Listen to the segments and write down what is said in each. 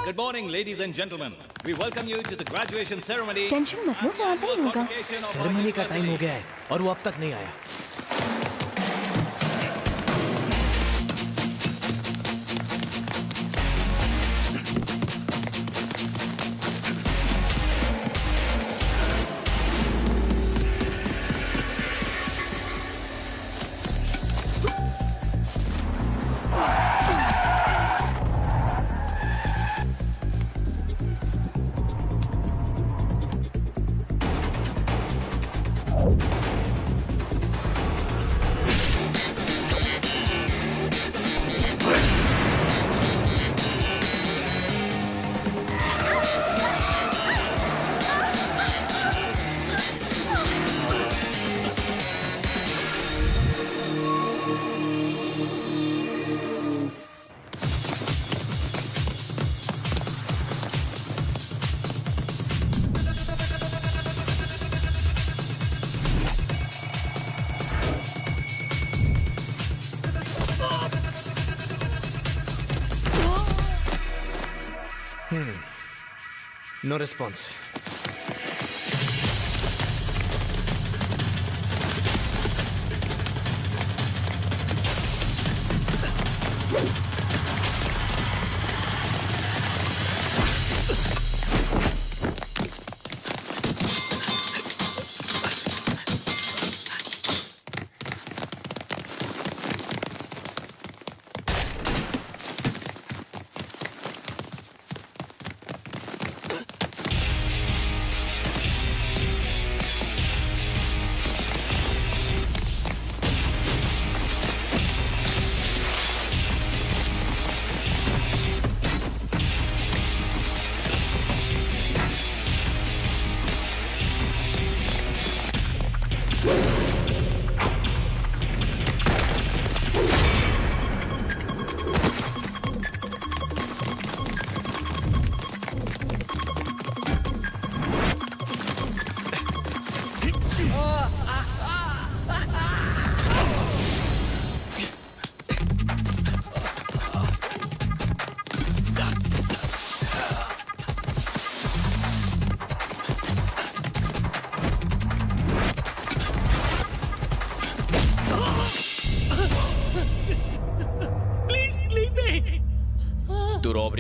Good morning, ladies and gentlemen. We welcome you to the graduation ceremony. Tension मत लो, वो आता ही होगा। Ceremony का टाइम हो गया है और वो अब तक नहीं आया। No response.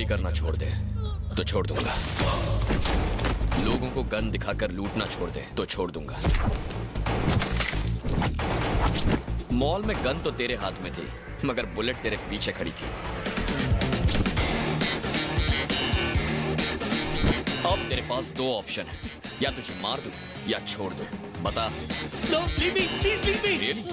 करना छोड़ दे तो छोड़ दूंगा। लोगों को गन दिखाकर लूटना छोड़ दे तो छोड़ दूंगा। मॉल में गन तो तेरे हाथ में थी, मगर बुलेट तेरे पीछे खड़ी थी। अब तेरे पास दो ऑप्शन है, या तुझे मार दूं या छोड़ दूं, बता। No, leave me, please leave me. Really?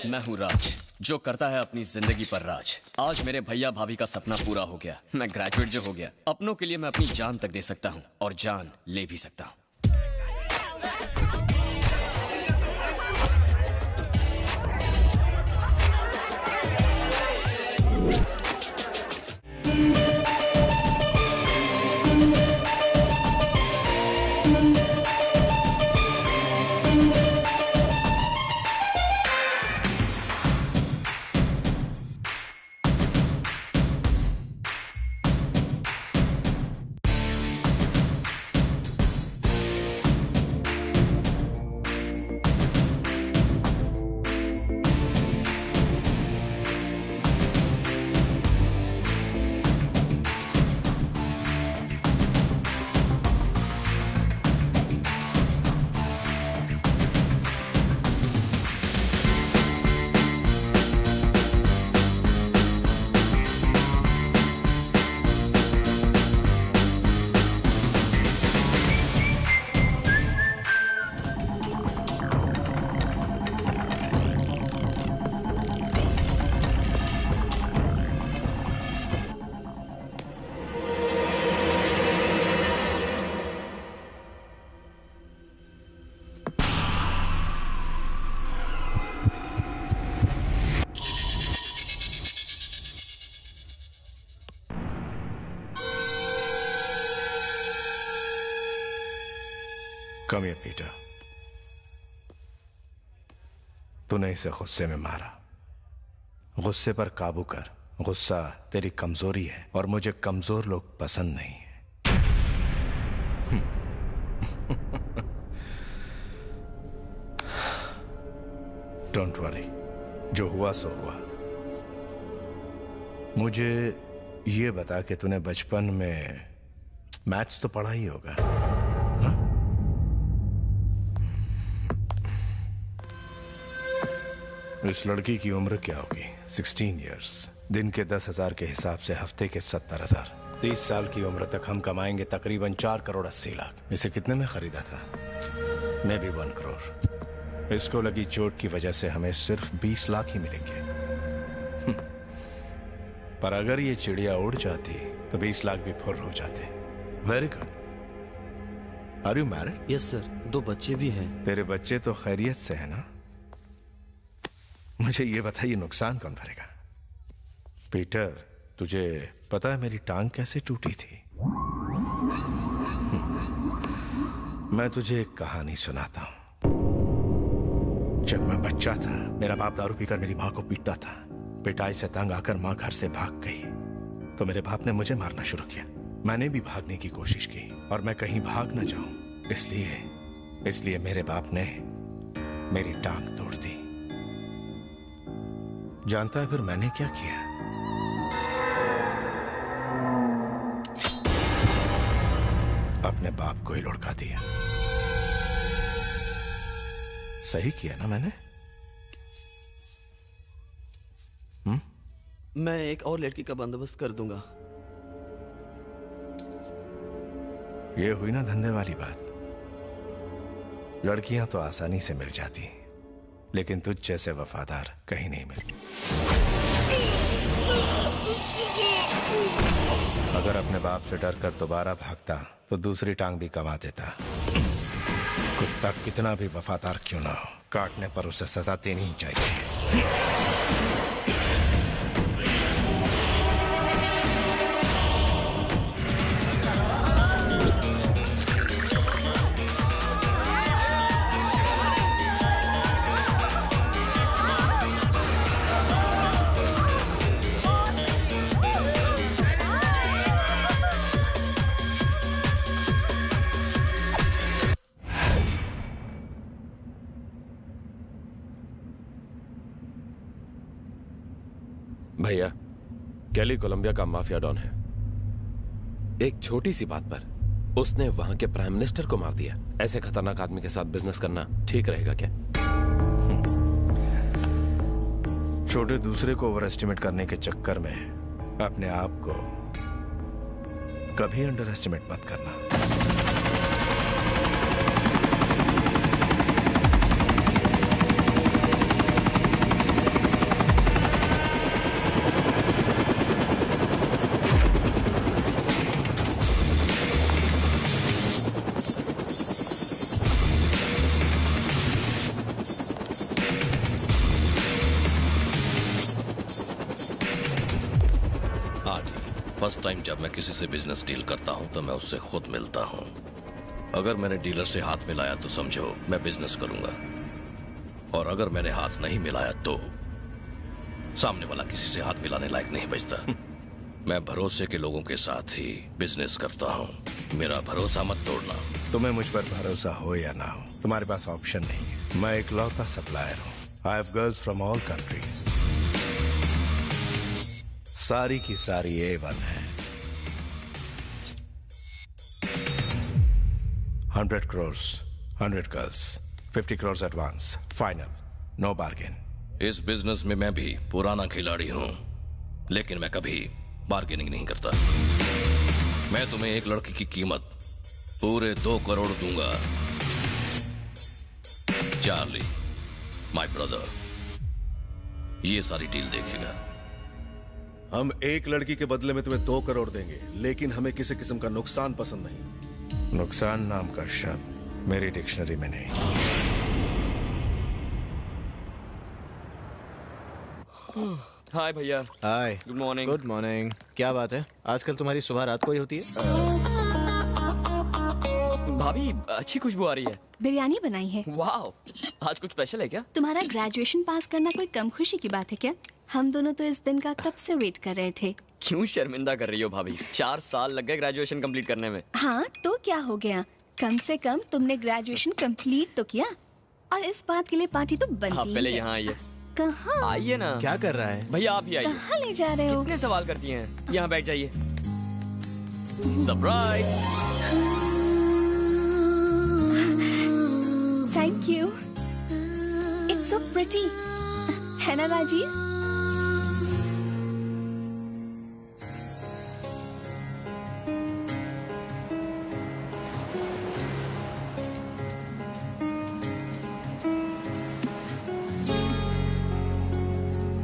मैं हूँ राज, जो करता है अपनी जिंदगी पर राज। आज मेरे भैया भाभी का सपना पूरा हो गया। मैं ग्रेजुएट जो हो गया, अपनों के लिए मैं अपनी जान तक दे सकता हूँ और जान ले भी सकता हूँ। Come here, Peter. तूने इसे गुस्से में मारा। गुस्से पर काबू कर। गुस्सा तेरी कमजोरी है और मुझे कमजोर लोग पसंद नहीं है। डोंट वरी, जो हुआ सो हुआ। मुझे ये बता कि तूने बचपन में मैथ्स तो पढ़ा ही होगा, हा? इस लड़की की उम्र क्या होगी? 16 इयर्स। दिन के 10,000 के हिसाब से हफ्ते के 70,000। 30 साल की उम्र तक हम कमाएंगे तकरीबन 4 करोड़ 80 लाख। इसे कितने में खरीदा था? मैं भी 1 करोड़। इसको लगी चोट की वजह से हमें सिर्फ 20 लाख ही मिलेंगे। पर अगर ये चिड़िया उड़ जाती तो 20 लाख भी फुर्र हो जाते। Very good. Are you married? Yes sir, 2 बच्चे भी हैं। तेरे बच्चे तो खैरियत से है ना? मुझे ये बताइए, नुकसान कौन भरेगा? पीटर, तुझे पता है मेरी टांग कैसे टूटी थी? मैं तुझे एक कहानी सुनाता हूं। जब मैं बच्चा था, मेरा बाप दारू पीकर मेरी मां को पीटता था। पिटाई से तंग आकर मां घर से भाग गई तो मेरे बाप ने मुझे मारना शुरू किया। मैंने भी भागने की कोशिश की और मैं कहीं भाग न जाऊं, इसलिए मेरे बाप ने मेरी टांग तोड़ दी। जानता है फिर मैंने क्या किया? अपने बाप को ही लुढ़का दिया। सही किया ना मैंने? मैं एक और लड़की का बंदोबस्त कर दूंगा। ये हुई ना धंधे वाली बात। लड़कियां तो आसानी से मिल जाती, लेकिन तुझ जैसे वफादार कहीं नहीं मिलती। अगर अपने बाप से डरकर दोबारा भागता तो दूसरी टांग भी कमा देता। कुत्ता कितना भी वफादार क्यों ना हो, काटने पर उसे सजा देनी ही चाहिए। भैया, कैली कोलंबिया का माफिया डॉन है। एक छोटी सी बात पर उसने वहां के प्राइम मिनिस्टर को मार दिया। ऐसे खतरनाक आदमी के साथ बिजनेस करना ठीक रहेगा क्या? छोटे दूसरे को ओवर एस्टिमेट करने के चक्कर में अपने आप को कभी अंडर एस्टिमेट मत करना। फर्स्ट टाइम जब मैं किसी से बिजनेस डील करता हूं तो मैं उससे खुद मिलता हूं। अगर मैंने डीलर से हाथ मिलाया तो समझो मैं बिजनेस करूंगा, और अगर मैंने हाथ नहीं मिलाया तो सामने वाला किसी से हाथ मिलाने लायक नहीं बचता। मैं भरोसे के लोगों के साथ ही बिजनेस करता हूं। मेरा भरोसा मत तोड़ना। तुम्हें मुझ पर भरोसा हो या ना हो, तुम्हारे पास ऑप्शन नहीं है। मैं एक लौता सप्लायर हूं। I have girls from all countries. सारी की सारी A1 है। 100 crores, 100 girls, 50 crores advance, final, no bargain. इस बिजनेस में मैं भी पुराना खिलाड़ी हूं, लेकिन मैं कभी बार्गेनिंग नहीं करता। मैं तुम्हें एक लड़की की कीमत पूरे 2 करोड़ दूंगा। चार्ली, माय ब्रदर, ये सारी डील देखेगा। हम एक लड़की के बदले में तुम्हें 2 करोड़ देंगे, लेकिन हमें किसी किस्म का नुकसान पसंद नहीं। नुकसान नाम का शब्द मेरी डिक्शनरी में नहीं। हाय भैया। Hi. Good morning. Good morning. क्या बात है, आजकल तुम्हारी सुबह रात को ही होती है? भाभी अच्छी खुशबू आ रही है। बिरयानी बनाई है। वाह, आज कुछ स्पेशल है क्या? तुम्हारा ग्रेजुएशन पास करना कोई कम खुशी की बात है क्या? हम दोनों तो इस दिन का कब से वेट कर रहे थे। क्यों शर्मिंदा कर रही हो भाभी? 4 साल लग गए ग्रेजुएशन कंप्लीट करने में। हाँ तो क्या हो गया, कम से कम तुमने ग्रेजुएशन कंप्लीट तो किया, और इस बात के लिए पार्टी तो बनती आप पहले है। यहाँ आइए। कहाँ? आइए ना। क्या कर रहा है? भैया आप ही आइए। कहाँ ले जा रहे हो? कितने सवाल करती हैं? यहाँ बैठ जाइए। Surprise. Thank you, it's so pretty, है ना राजीव?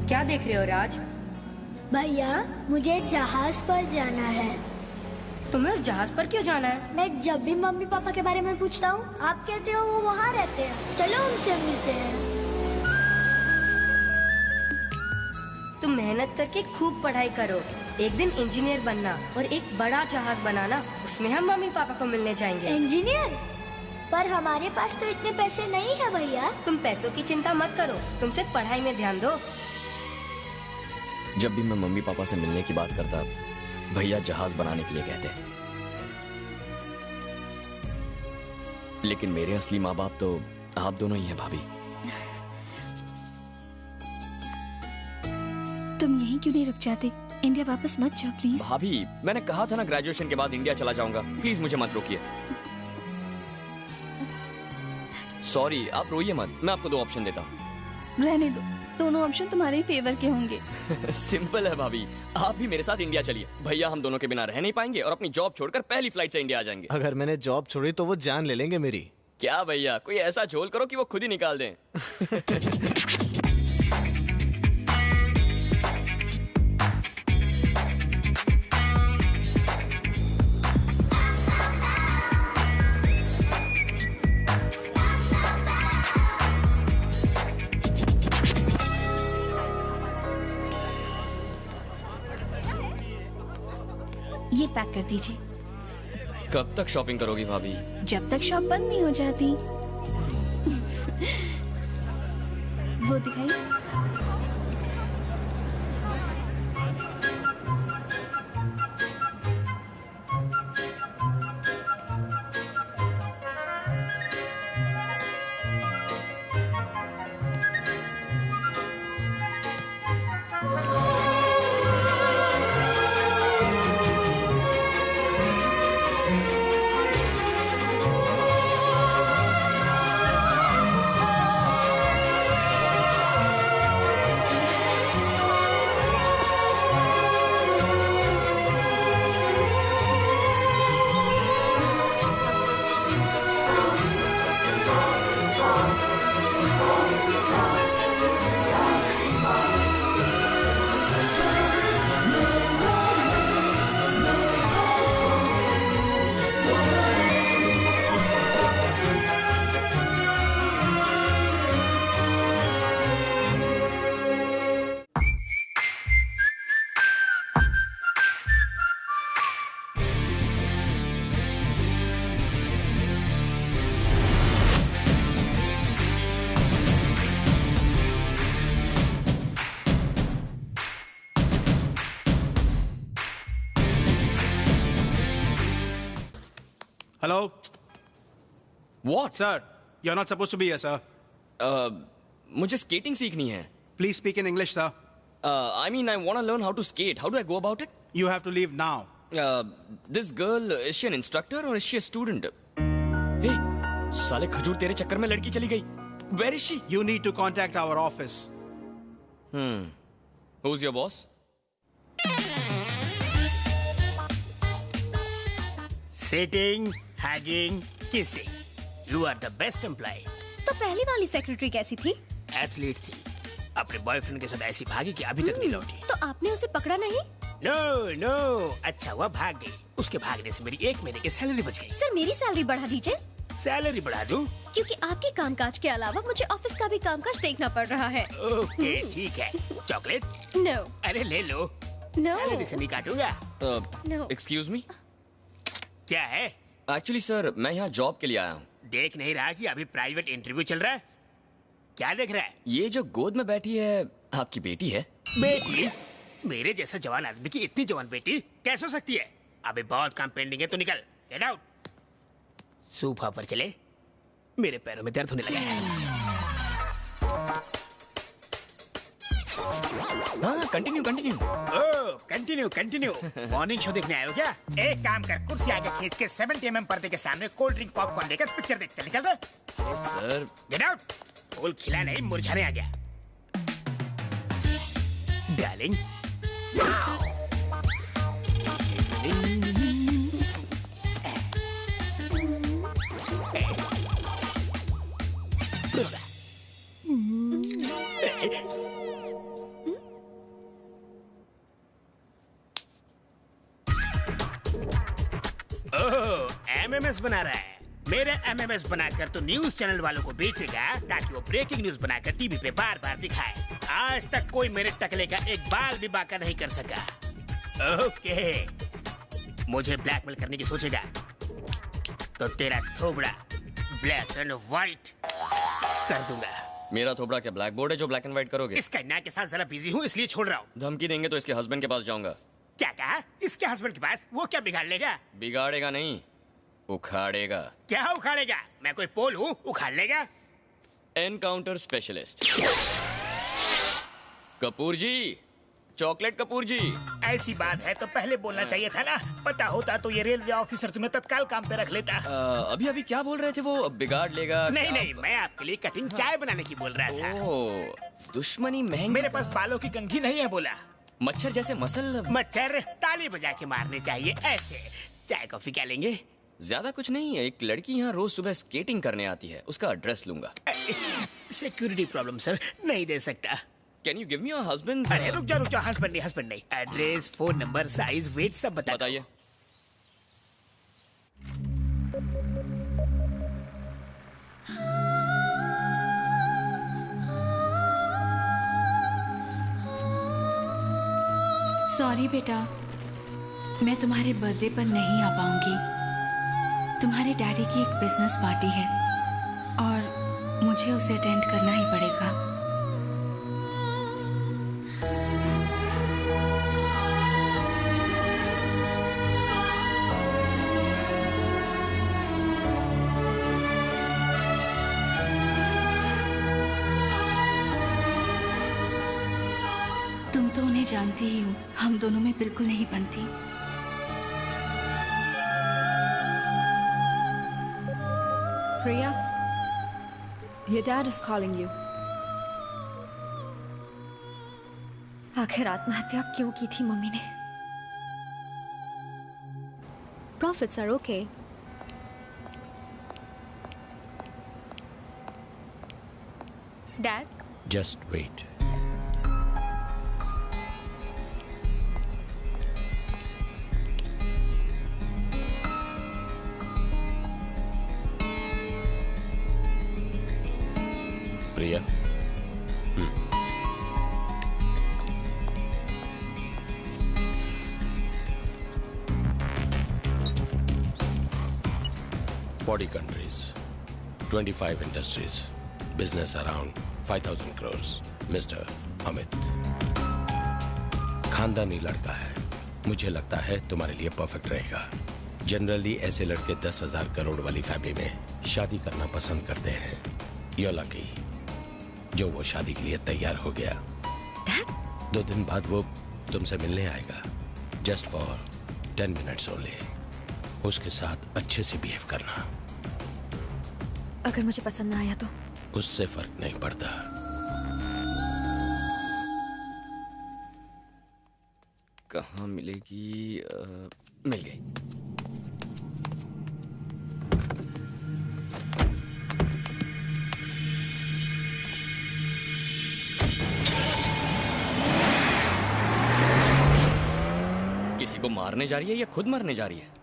क्या देख रहे हो राज? भैया मुझे जहाज पर जाना है। तुम्हें उस जहाज पर क्यों जाना है? मैं जब भी मम्मी पापा के बारे में पूछता हूँ, आप कहते हो वो वहाँ रहते हैं। चलो उनसे मिलते हैं। तुम मेहनत करके खूब पढ़ाई करो, एक दिन इंजीनियर बनना और एक बड़ा जहाज बनाना, उसमें हम मम्मी पापा को मिलने जाएंगे। इंजीनियर? पर हमारे पास तो इतने पैसे नहीं है भैया। तुम पैसों की चिंता मत करो, तुम सिर्फ पढ़ाई में ध्यान दो। जब भी मैं मम्मी पापा से मिलने की बात करता, भैया जहाज बनाने के लिए कहते, लेकिन मेरे असली माँ बाप तो आप दोनों ही हैं भाभी। तुम यहीं क्यों नहीं रुक जाते? इंडिया वापस मत जाओ प्लीज। भाभी मैंने कहा था ना ग्रेजुएशन के बाद इंडिया चला जाऊंगा, प्लीज मुझे मत रोकिए। सॉरी, आप रोइए मत, मैं आपको 2 ऑप्शन देता हूँ। रहने दो, दोनों ऑप्शन तुम्हारे ही फेवर के होंगे। सिंपल है भाभी, आप भी मेरे साथ इंडिया चलिए। भैया हम दोनों के बिना रह नहीं पाएंगे और अपनी जॉब छोड़कर पहली फ्लाइट से इंडिया आ जाएंगे। अगर मैंने जॉब छोड़ी तो वो जान ले लेंगे मेरी। क्या भैया, कोई ऐसा झोल करो कि वो खुद ही निकाल दें। ये पैक कर दीजिए। कब तक शॉपिंग करोगी भाभी? जब तक शॉप बंद नहीं हो जाती। वो दिखाइए। Hello? What? Sir, you're not supposed to be here, sir. मुझे skating सीखनी है. Please speak in English, sir. I mean, I want to learn how to skate. How do I go about it? You have to leave now. This girl, is she an instructor or is she a student? Hey, साले खजूर तेरे चक्कर में लड़की चली गई. Where is she? You need to contact our office. Who's your boss? Sitting, hugging, kissing. You are the best employee. तो पहली वाली सेक्रेटरी कैसी थी? एथलीट थी. अपने बॉयफ्रेंड के साथ ऐसी भागी कि अभी तक नहीं लौटी. तो आपने उसे पकड़ा नहीं? नो, अच्छा हुआ भाग गई. उसके भागने से मेरी 1 महीने की सैलरी बच गई. सर मेरी सैलरी बढ़ा दीजिए. सैलरी बढ़ा दूं? क्योंकि आपके कामकाज के अलावा मुझे ऑफिस का भी कामकाज देखना पड़ रहा है. ओके, ठीक है. चॉकलेट? नो. अरे ले लो. नो. सैलरी से नहीं काटूंगा. नो. Excuse me? क्या है? एक्चुअली सर मैं यहाँ जॉब के लिए आया हूँ। देख नहीं रहा कि अभी प्राइवेट इंटरव्यू चल रहा है? क्या देख रहा है? ये जो गोद में बैठी है आपकी बेटी है? बेटी? मेरे जैसा जवान आदमी की इतनी जवान बेटी कैसे हो सकती है? अभी बहुत काम पेंडिंग है, तो निकल, गेट आउट। सोफा पर चले, मेरे पैरों में दर्द होने लगा है। हाँ, कंटिन्यू कंटिन्यू। ओह, कंटिन्यू। मॉर्निंग शो देखने आए हो क्या? एक काम कर, कुर्सी आगे खींच के 70 mm पर्दे के सामने कोल्ड ड्रिंक पॉपकॉर्न लेकर पिक्चर देख चल, निकल रहा। Sir get out. फूल खिला नहीं, मुरझाने आ गया। डार्लिंग, एमएमएस बना रहा है। मेरे एमएमएस बनाकर तो न्यूज चैनल वालों को बेचेगा ताकि वो ब्रेकिंग न्यूज बनाकर टीवी पे बार बार दिखाए। आज तक कोई मेरे टकले का एक बाल भी बाका नहीं कर सका। ओके, मुझे ब्लैकमेल करने की सोचेगा तो तेरा थोबड़ा ब्लैक एंड व्हाइट कर दूंगा। मेरा थोबड़ा क्या ब्लैक बोर्ड है जो ब्लैक एंड व्हाइट करोगे? इसका नाक के साथ जरा बिजी हूँ इसलिए छोड़ रहा हूँ। धमकी देंगे तो इसके हस्बैंड के पास जाऊंगा। क्या कहा? इसके हस्बैंड के पास? वो क्या बिगाड़ लेगा? बिगाड़ेगा नहीं, उखाड़ेगा। क्या उखाड़ेगा? मैं कोई पोल हूँ उखाड़ लेगा? एनकाउंटर स्पेशलिस्ट कपूर जी, चॉकलेट कपूर जी। ऐसी बात है तो पहले बोलना चाहिए था ना। पता होता तो ये रेलवे ऑफिसर तुम्हें तत्काल काम पे रख लेता। अभी क्या बोल रहे थे वो? बिगाड़ लेगा? नहीं, मैं आपके लिए कटिंग चाय बनाने की बोल रहा था। ओह, दुश्मनी महंगी। मेरे पास बालों की कंघी नहीं है बोला। मच्छर जैसे मसल। मच्छर ताली बजा के मारने चाहिए ऐसे। चाय कॉफी क्या लेंगे? ज्यादा कुछ नहीं है, एक लड़की यहाँ रोज सुबह स्केटिंग करने आती है, उसका एड्रेस लूंगा। सिक्योरिटी प्रॉब्लम सर, नहीं दे सकता। Can you give me your husband? अरे रुक जा, हस्बैंड नहीं। Address, phone number, size, weight सब बताइए। सॉरी बेटा, मैं तुम्हारे बर्थडे पर नहीं आ पाऊंगी। तुम्हारे डैडी की एक बिजनेस पार्टी है और मुझे उसे अटेंड करना ही पड़ेगा। तुम तो उन्हें जानती ही हो, हम दोनों में बिल्कुल नहीं बनती। Priya, your dad is calling you. आखिर आत्महत्या क्यों की थी मम्मी ने? Profits are okay. Dad? Just wait. Priya, Forty countries, 25 industries, business around 5,000 crores. Mr. Amit, खानदानी लड़का है, मुझे लगता है तुम्हारे लिए परफेक्ट रहेगा। जनरली ऐसे लड़के 10,000 करोड़ वाली फैमिली में शादी करना पसंद करते हैं। You're lucky, जो वो शादी के लिए तैयार हो गया। Dad? 2 दिन बाद वो तुमसे मिलने आएगा, जस्ट फॉर 10 मिनट्स ओनली। उसके साथ अच्छे से बिहेव करना। अगर मुझे पसंद ना आया तो? उससे फर्क नहीं पड़ता। कहाँ मिलेगी? मिल गई। किसी को मारने जा रही है या खुद मरने जा रही है?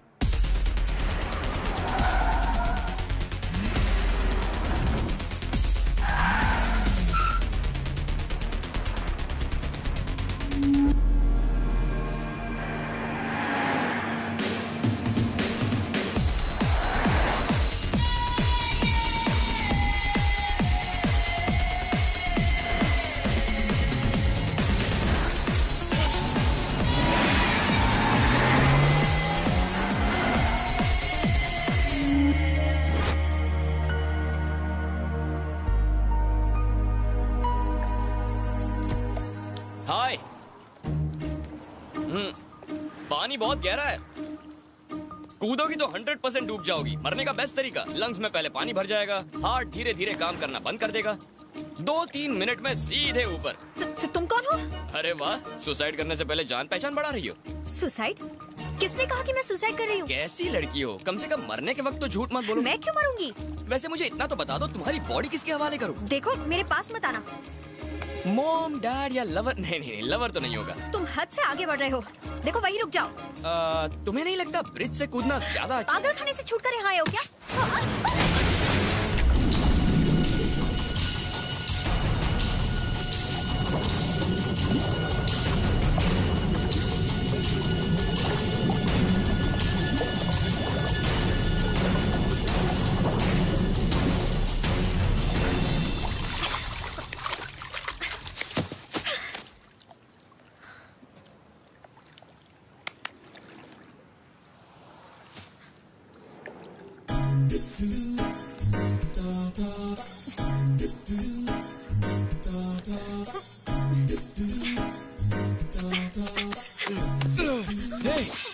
हाय। पानी बहुत गहरा है, कूदोगी तो 100% डूब जाओगी। मरने का बेस्ट तरीका, लंग्स में पहले पानी भर जाएगा, हार्ट धीरे धीरे काम करना बंद कर देगा, 2-3 मिनट में सीधे ऊपर। तुम कौन हो? अरे वाह, सुसाइड करने से पहले जान पहचान बढ़ा रही हो। सुसाइड? किसने कहा कि मैं सुसाइड कर रही हूँ? कैसी लड़की हो, कम से कम मरने के वक्त तो झूठ मत बोलो। मैं क्यों मरूंगी? वैसे मुझे इतना तो बता दो, तुम्हारी बॉडी किसके हवाले करूँ? देखो, मेरे पास मत आना। मॉम, डैड या लवर? नहीं, लवर तो नहीं होगा। तुम हद से आगे बढ़ रहे हो। देखो, वहीं रुक जाओ। तुम्हें नहीं लगता ब्रिज से कूदना ज्यादा अच्छा? पागल खाने से छूटकर यहाँ आए हो क्या?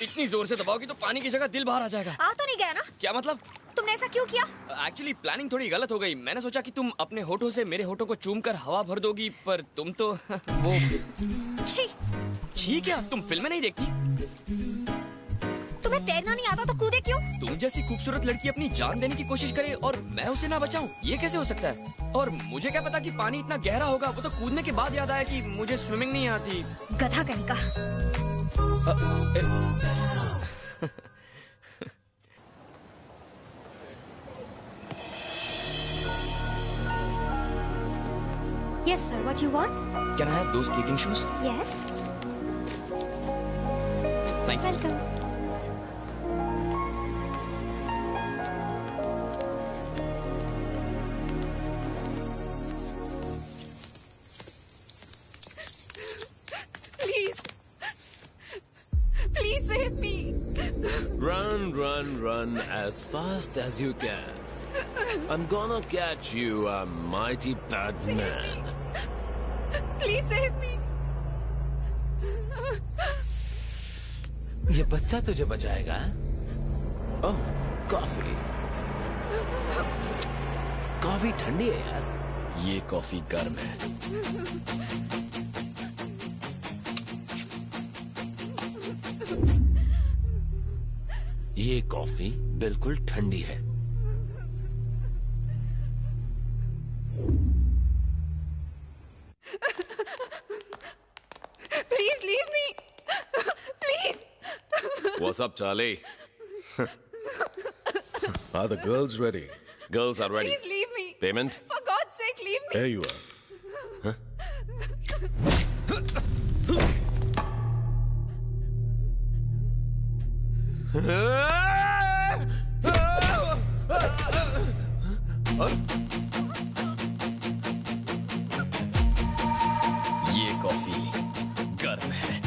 इतनी जोर से दबाओगी तो पानी की जगह दिल बाहर आ जाएगा। आ तो नहीं गया ना? क्या मतलब? तुमने ऐसा क्यों किया? एक्चुअली प्लानिंग थोड़ी गलत हो गई। मैंने सोचा कि तुम अपने होठों से मेरे होठों को चूमकर हवा भर दोगी, पर तुम तो वो छी क्या? तुम फिल्में नहीं देखती? तुम्हें तैरना नहीं आता तो कूदे क्यों? तुम जैसी खूबसूरत लड़की अपनी जान देने की कोशिश करे और मैं उसे ना बचाऊं, ये कैसे हो सकता है? और मुझे क्या पता कि पानी इतना गहरा होगा। वो तो कूदने के बाद याद आया कि मुझे स्विमिंग नहीं आती। गधा कहीं का। Yes, sir. What you want? Can I have those skating shoes? Yes. Thank you. Welcome. Please save me. Run as fast as you can. I'm gonna catch you, a mighty bad man. Please save me. ये बच्चा तुझे बचाएगा? ओह, coffee. Coffee ठंडी है यार। ये coffee गर्म है। ये कॉफी बिल्कुल ठंडी है। Please leave me. Please. What's up, Charlie? Are the girls ready? Girls are ready. Please leave me. Payment? For God's sake, leave me. Here you are. ये कॉफी गर्म है।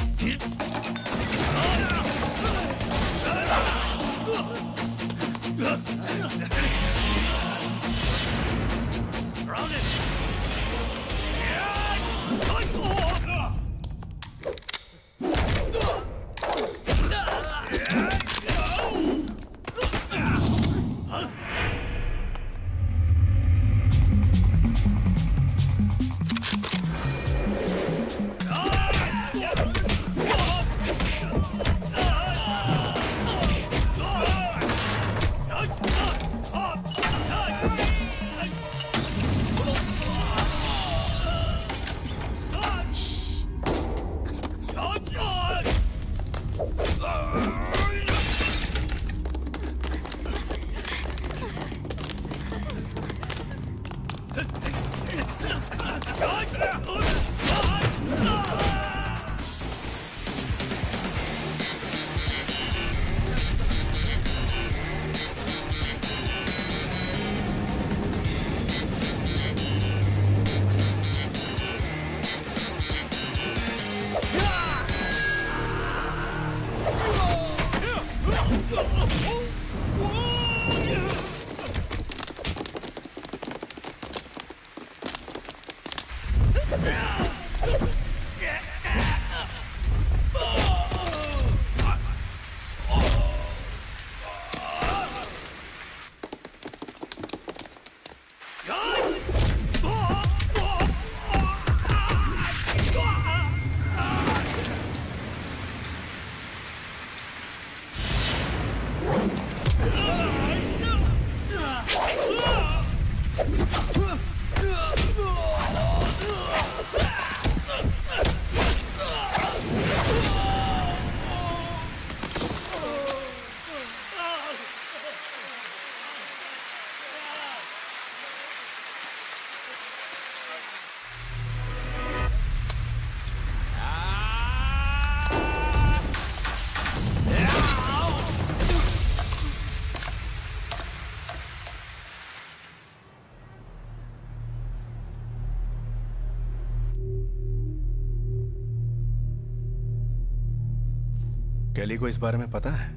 कैली को इस बारे में पता है?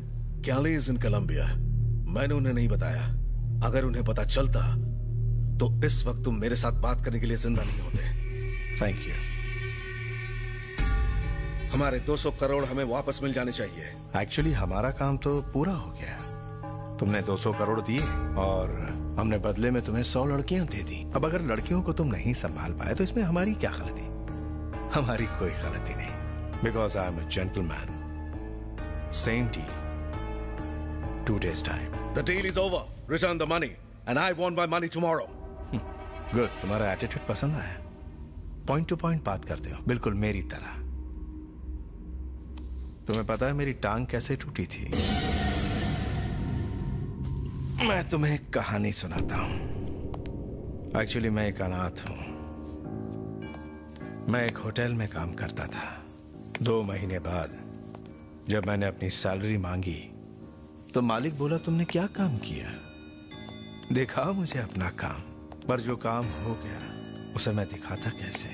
कैली इज इन कोलंबिया। मैंने उन्हें नहीं बताया। अगर उन्हें पता चलता तो इस वक्त तुम मेरे साथ बात करने के लिए जिंदा नहीं होते। Thank you. हमारे 200 करोड़ हमें वापस मिल जाने चाहिए। एक्चुअली हमारा काम तो पूरा हो गया। तुमने 200 करोड़ दिए और हमने बदले में तुम्हें 100 लड़कियां दे दी। अब अगर लड़कियों को तुम नहीं संभाल पाए तो इसमें हमारी क्या गलती? हमारी कोई गलती नहीं। Because I am a gentleman. Same deal, 2 days time. The deal is over. Return the money and I want my money tomorrow. Good, तुम्हारा एटीट्यूड पसंद आया। पॉइंट टू पॉइंट बात करते हो, बिल्कुल मेरी तरह। तुम्हें पता है मेरी टांग कैसे टूटी थी? मैं तुम्हें एक कहानी सुनाता हूं। एक्चुअली मैं एक अनाथ हूं। मैं एक होटल में काम करता था। 2 महीने बाद जब मैंने अपनी सैलरी मांगी तो मालिक बोला, तुमने क्या काम किया? दिखाओ मुझे अपना काम। पर जो काम हो गया उसे मैं दिखाता कैसे?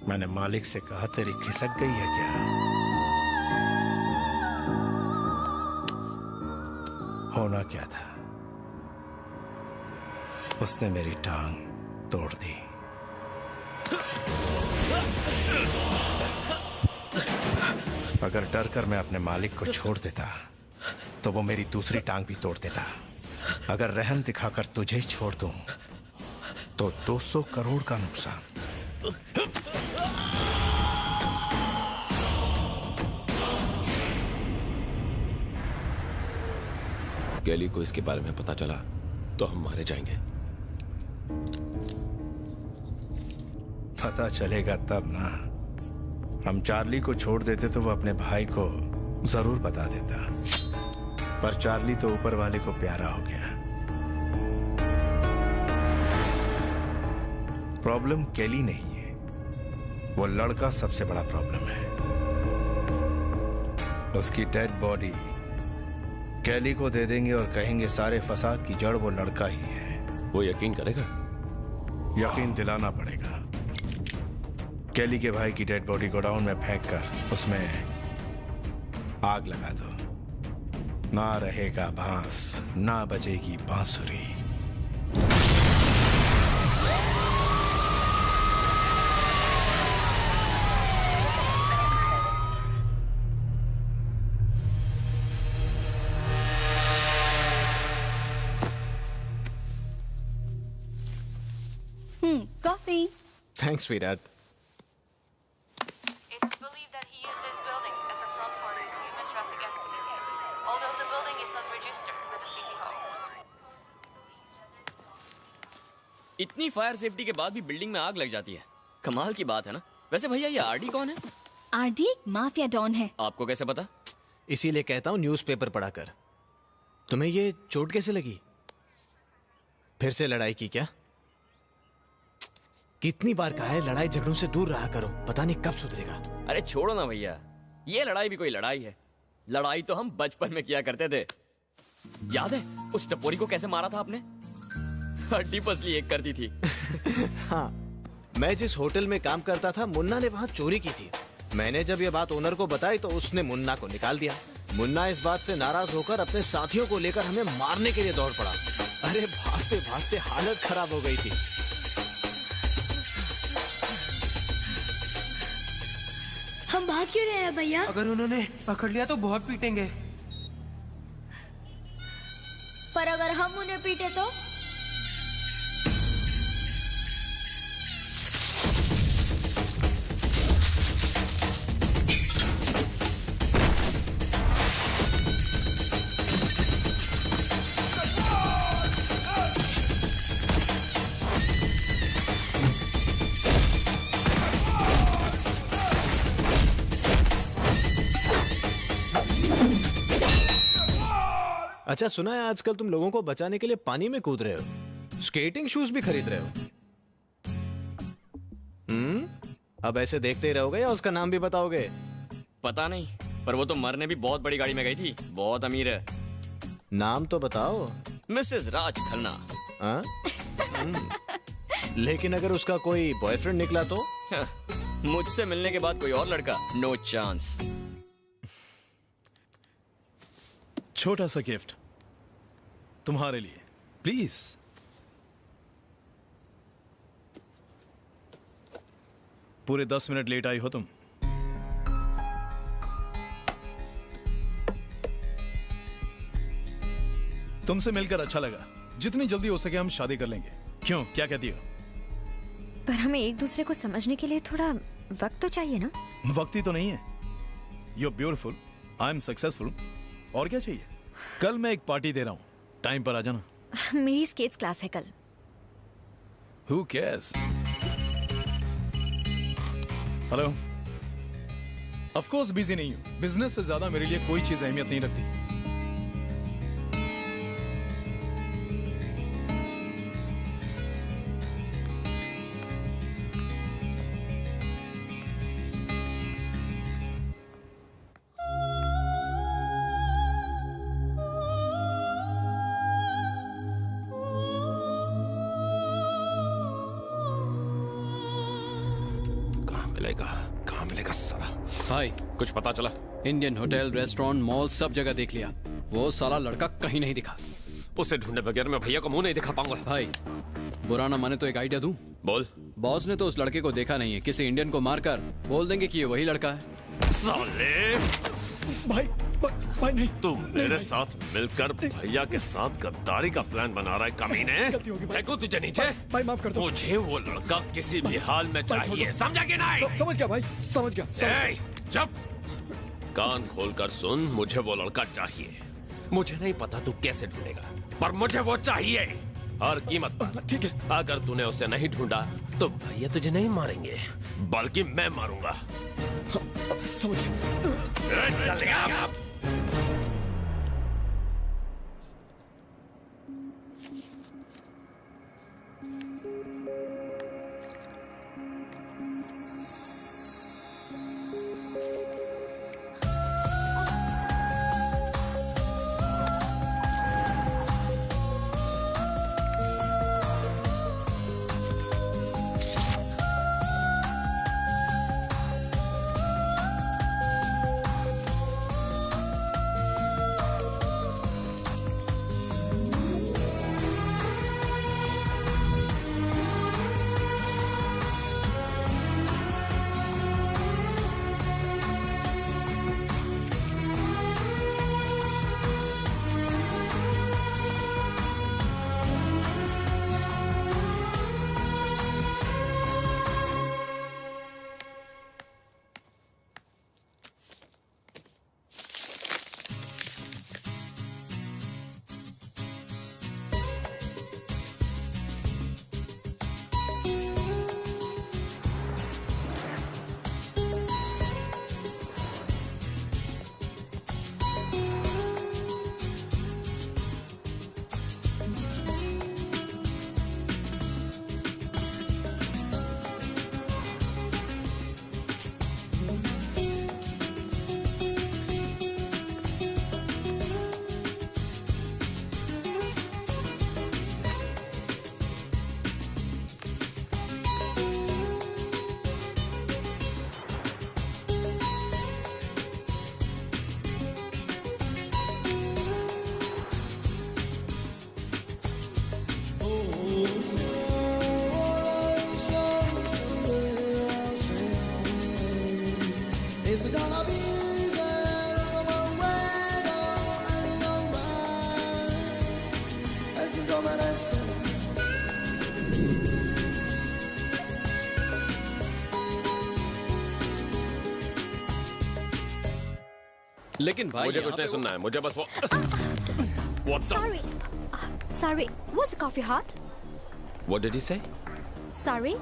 मैंने मालिक से कहा, तेरी खिसक गई है क्या? होना क्या था? उसने मेरी टांग तोड़ दी। अगर डर कर मैं अपने मालिक को छोड़ देता तो वो मेरी दूसरी टांग भी तोड़ देता। अगर रहम दिखाकर तुझे छोड़ दूं तो 200 करोड़ का नुकसान। कैली को इसके बारे में पता चला तो हम मारे जाएंगे। पता चलेगा तब ना। हम चार्ली को छोड़ देते तो वो अपने भाई को जरूर बता देता। पर चार्ली तो ऊपर वाले को प्यारा हो गया। प्रॉब्लम कैली नहीं है, वो लड़का सबसे बड़ा प्रॉब्लम है। उसकी डेड बॉडी कैली को दे देंगे और कहेंगे सारे फसाद की जड़ वो लड़का ही है। वो यकीन करेगा? यकीन दिलाना पड़ेगा। कैली के भाई की डेड बॉडी गोडाउन में फेंक कर उसमें आग लगा दो। ना रहेगा बांस, ना बजेगी बांसुरी। Coffee. Thanks, sweetheart. It's believed that he used this building as a front for his human traffic activities, although the building is not registered with the city hall. इतनी फायर सेफ्टी के बाद भी बिल्डिंग में आग लग जाती है। कमाल की बात है ना। वैसे भैया ये आरडी कौन है? आरडी एक माफिया डॉन है। आपको कैसे पता? इसीलिए कहता हूँ न्यूज़पेपर पढ़ा कर। तुम्हें ये चोट कैसे लगी? फिर से लड़ाई की क्या? कितनी बार कहा है लड़ाई झगड़ों से दूर रहा करो, पता नहीं कब सुधरेगा। अरे छोड़ो ना भैया, ये लड़ाई भी कोई लड़ाई है। लड़ाई तो हम बचपन में किया करते थे। याद है उस टपोरी को कैसे मारा था आपने? हड्डी पसली एक करती थी। हाँ, मैं जिस होटल में काम करता था मुन्ना ने वहाँ चोरी की थी। मैंने जब ये बात ओनर को बताई तो उसने मुन्ना को निकाल दिया। मुन्ना इस बात से नाराज होकर अपने साथियों को लेकर हमें मारने के लिए दौड़ पड़ा। अरे भागते भागते हालत खराब हो गई थी। हम भाग क्यों रहे हैं भैया? अगर उन्होंने पकड़ लिया तो बहुत पीटेंगे। पर अगर हम उन्हें पीटे तो? अच्छा, सुना है आजकल तुम लोगों को बचाने के लिए पानी में कूद रहे हो, स्केटिंग शूज भी खरीद रहे हो। अब ऐसे देखते ही रहोगे या उसका नाम भी बताओगे? पता नहीं, पर वो तो मरने भी बहुत बड़ी गाड़ी में गई थी। बहुत अमीर है। नाम तो बताओ। मिसेस राज खन्ना। लेकिन अगर उसका कोई बॉयफ्रेंड निकला तो? मुझसे मिलने के बाद कोई और लड़का? No chance. छोटा सा गिफ्ट तुम्हारे लिए, प्लीज। पूरे 10 मिनट लेट आई हो तुम। तुमसे मिलकर अच्छा लगा। जितनी जल्दी हो सके हम शादी कर लेंगे। क्यों, क्या कहती हो? पर हमें एक दूसरे को समझने के लिए थोड़ा वक्त तो चाहिए ना। वक्त ही तो नहीं है। You are beautiful, I am successful, और क्या चाहिए? कल मैं एक पार्टी दे रहा हूं, टाइम पर आ जाना। मेरी स्केट्स क्लास है कल। Who cares? Hello. Of course busy नहीं हूं। बिजनेस से ज्यादा मेरे लिए कोई चीज अहमियत नहीं रखती। कहाँ मिलेगा साला? भाई कुछ पता चला? इंडियन होटल, रेस्टोरेंट, मॉल सब जगह देख लिया। वो साला लड़का कहीं नहीं दिखा। उसे ढूंढने बगैर मैं भैया को मुंह नहीं दिखा पाऊंगा। भाई बुरा ना माने तो एक आइडिया दूं? बोल। बॉस ने तो उस लड़के को देखा नहीं है, किसी इंडियन को मारकर बोल देंगे कि ये वही लड़का है। साले भाई नहीं। तू मेरे साथ मिलकर भैया के साथ गद्दारी का प्लान बना रहा है कमीने। फेंकू तुझे नीचे। भाई माफ कर दो। मुझे वो लड़का किसी भी हाल में चाहिए, समझा कि नहीं? समझ गया भाई, समझ गया। चुप, कान खोलकर सुन। मुझे वो लड़का चाहिए। मुझे नहीं पता तू कैसे ढूंढेगा, पर मुझे वो चाहिए हर कीमत पर। ठीक है। अगर तूने उसे नहीं ढूंढा तो भैया तुझे नहीं मारेंगे, बल्कि मैं मारूंगा। समझ गया। चल गया। It's gonna be easy, red and your mind. As you go, my लेकिन भाई मुझे कुछ नहीं सुनना है, मुझे बस वो What the? Sorry, was the coffee hot? What did he say? Sorry,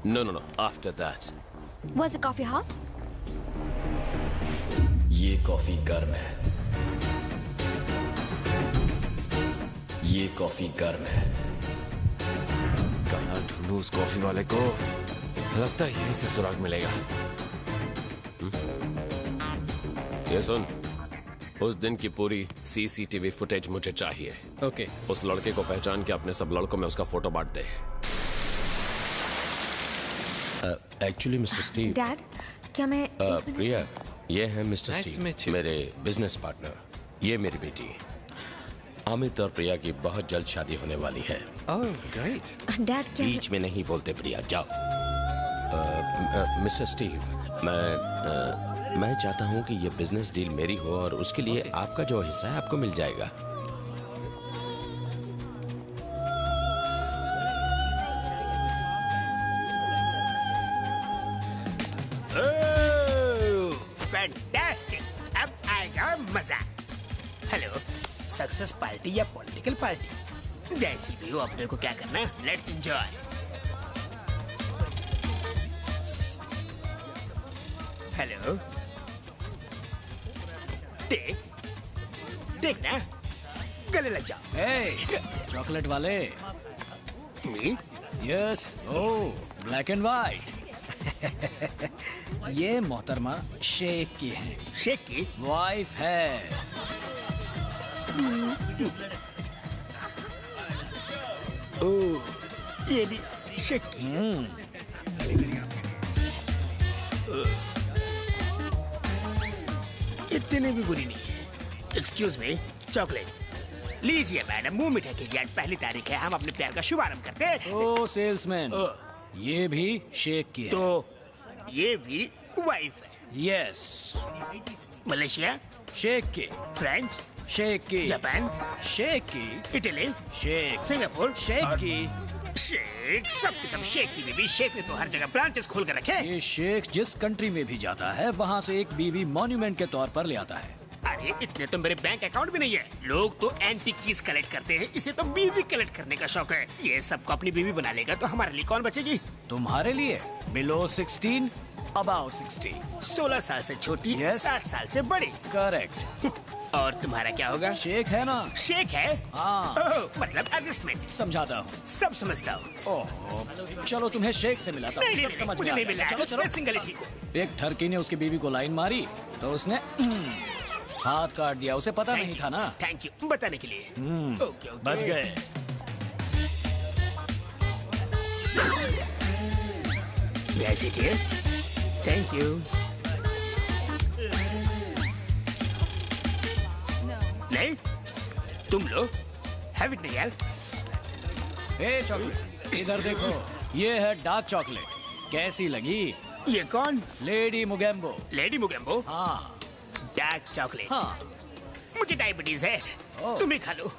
No. After that. was the coffee hot? ये कॉफी गर्म है। ये कॉफी गर्म है। कहाँ ढूंढूं उस कॉफी वाले को? लगता है यहीं से सुराग मिलेगा। ये सुन, उस दिन की पूरी सीसीटीवी फुटेज मुझे चाहिए। ओके। उस लड़के को पहचान के अपने सब लड़कों में उसका फोटो बांट दे। Actually mister Steve. डैड, क्या मैं प्रिया, ये है मिस्टर स्टीव, मेरे बिजनेस पार्टनर। ये मेरी बेटी अमित और प्रिया की बहुत जल्द शादी होने वाली है। Oh great. डैड क्या बीच में नहीं बोलते प्रिया, जाओ। मिस्टर स्टीव, मैं चाहता हूं कि ये बिजनेस डील मेरी हो और उसके लिए आपका जो हिस्सा है आपको मिल जाएगा। फैंटास्टिक, अब आएगा मजा। हेलो, सक्सेस पार्टी या पॉलिटिकल पार्टी, जैसी भी हो अपने को क्या करना, लेट्स एंजॉय। हेलो, टेक ना, गले लग जाओ। हे, चॉकलेट वाले। Yes, oh black and white. ये मोहतरमा शेख की है। शेख की वाइफ है। ओह, ये भी शेख की। इतनी भी बुरी नहीं है। एक्सक्यूज मी, चॉकलेट लीजिए मैडम, मुंह मीठा कीजिए। आज पहली तारीख है, हम अपने प्यार का शुभारंभ करते हैं। ओ सेल्समैन, ये भी शेख की है। तो ये भी वाइफ है। यस। मलेशिया शेख की। फ्रेंच शेख की। जापान शेख की। इटली शेख। सिंगापुर शेख की। शेख, सब के सब शेख की बीवी। शेख ने तो हर जगह ब्रांचेस खोल कर रखे। ये शेख जिस कंट्री में भी जाता है वहाँ से एक बीवी मॉन्यूमेंट के तौर पर ले आता है। अरे इतने तो मेरे बैंक अकाउंट भी नहीं है। लोग तो एंटीक चीज कलेक्ट करते हैं, इसे तो बीवी कलेक्ट करने का शौक है। ये सबको अपनी बीवी बना लेगा तो हमारे लिए कौन बचेगी? तुम्हारे लिए बिलो 16, अबाउ 60। 16 साल से छोटी, 60 साल से बड़ी। करेक्ट। और तुम्हारा क्या होगा? शेख है ना? शेख है? हाँ। मतलब एडजस्टमेंट। समझाता हूँ। सब समझता हूँ। ओह, चलो तुम्हें शेख से मिलाता हूँ। नहीं, समझ मुझे में आ नहीं गया। मिला। चलो चलो, मैं सिंगल ही ठीक हूँ। एक ठरकी ने उसकी बीवी को लाइन मारी तो उसने हाथ काट दिया। उसे पता नहीं था ना। थैंक यू बताने के लिए। Okay, okay. बच गए। Thank you. नहीं, तुम लो। हैव इट निकाल। ए चॉकलेट, इधर देखो, ये है डार्क चॉकलेट। कैसी लगी? ये कौन? लेडी मुगेम्बो। लेडी मुगेम्बो? हाँ। Dark chocolate. हाँ। मुझे डायबिटीज है, तुम ही खा लो।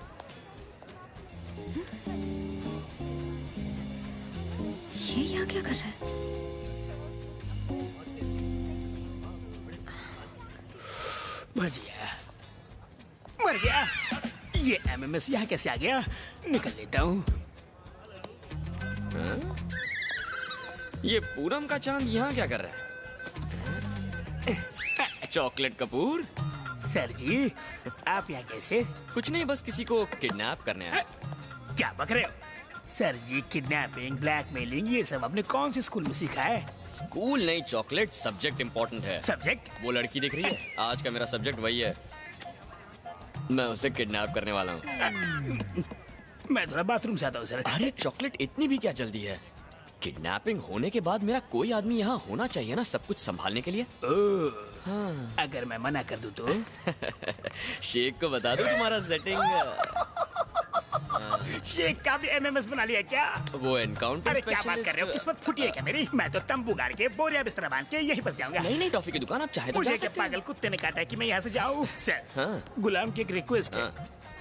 ये यहाँ क्या कर रहा है? मर गया, मर गया। ये एमएमएस यहाँ कैसे आ गया? निकल लेता हूँ। ये पूनम का चांद यहाँ क्या कर रहा है? चॉकलेट कपूर। सर जी, आप यहाँ कैसे? कुछ नहीं, बस किसी को किडनैप करने आया। क्या बक रहे हो? सर जी, किडनैपिंग, ब्लैकमेलिंग, ये सब आपने कौन से स्कूल में सीखा है? स्कूल नहीं चॉकलेट, सब्जेक्ट इम्पोर्टेंट है। सब्जेक्ट? वो लड़की दिख रही है, आज का मेरा सब्जेक्ट वही है। मैं उसे किडनैप करने वाला हूँ। मैं थोड़ा बाथरूम से आता हूँ सर। अरे चॉकलेट, इतनी भी क्या जल्दी है? किडनैपिंग होने के बाद मेरा कोई आदमी यहाँ होना चाहिए ना, सब कुछ संभालने के लिए। हाँ। अगर मैं मना कर दूँ तो? शेख को बता दो तुम्हारा सेटिंग। शेख का भी एमएमएस बना लिया क्या? वो एनकाउंटर। अरे क्या बात कर रहे हो? किस्मत फूटी है क्या मेरी? मैं तो तंबू गाड़ के बोरिया बिस्तर बांध के यहीं बस जाऊंगा। नहीं नहीं, टॉफी की दुकान आप चाहे तो जा मुझे सकते हैं। पागल कुत्ते ने काटा है कि मैं यहाँ से जाऊँ? सर, हाँ। गुलाम की एक रिक्वेस्ट है,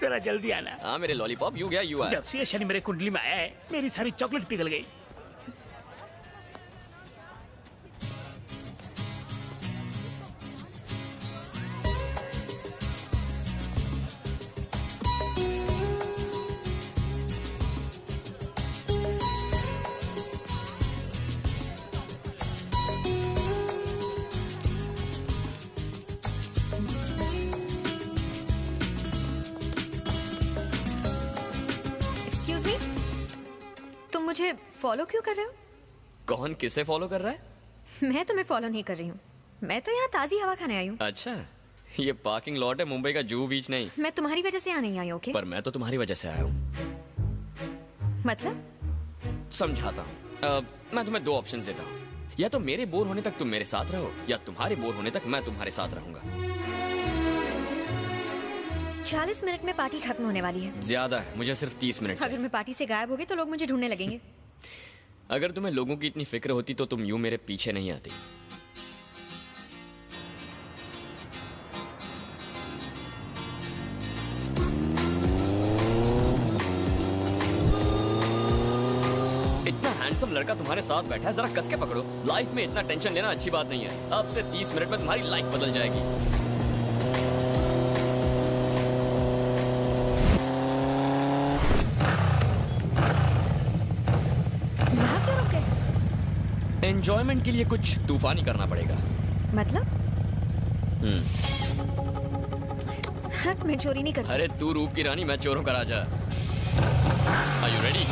जरा जल्दी आना। हाँ मेरे लॉलीपॉप, यू गया यू आया। जब से ये शनि मेरे कुंडली में आया है, मेरी सारी चॉकलेट पिघल गई। एक्सक्यूज मी, तुम मुझे फॉलो क्यों कर रहे हो? कौन किसे फॉलो कर रहा है? मैं तुम्हें फॉलो नहीं कर रही हूँ। मैं तो यहाँ ताजी हवा खाने आई हूँ। अच्छा, ये पार्किंग लॉट है, मुंबई का जूहू बीच नहीं। मैं तुम्हारी वजह से यहाँ नहीं आई, ओके? पर मैं तो तुम्हारी वजह से आया हूँ। मतलब? समझाता हूँ। मैं तुम्हें दो ऑप्शंस देता हूँ, या तो मेरे बोर होने तक तुम मेरे साथ रहो, या तुम्हारे बोर होने तक मैं तुम्हारे साथ रहूंगा। 40 मिनट में पार्टी खत्म होने वाली है। ज्यादा है, मुझे सिर्फ 30 मिनट अगर मैं पार्टी से गायब हो गई तो लोग मुझे ढूंढने लगेंगे। अगर तुम्हें लोगों की इतनी फिक्र होती तो तुम यूं मेरे पीछे नहीं आती। इतना हैंडसम लड़का तुम्हारे साथ बैठा है, जरा कस के पकड़ो। लाइफ में इतना टेंशन लेना अच्छी बात नहीं है। अब से 30 मिनट में तुम्हारी लाइफ बदल जाएगी। यहाँ क्यों रुके? एंजॉयमेंट के लिए कुछ तूफानी करना पड़ेगा। मतलब? हट, मैं चोरी नहीं करती। अरे तू रूप की रानी, मैं चोरों का राजा। Are you ready?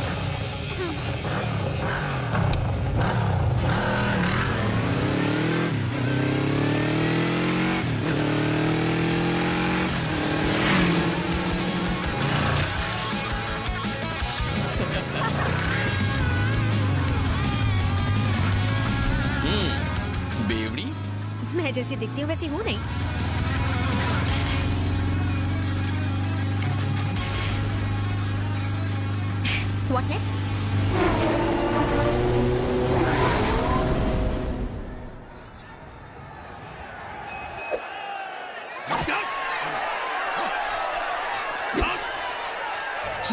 बेवड़ी, मैं जैसी दिखती हूँ वैसी हूँ नहीं। What next?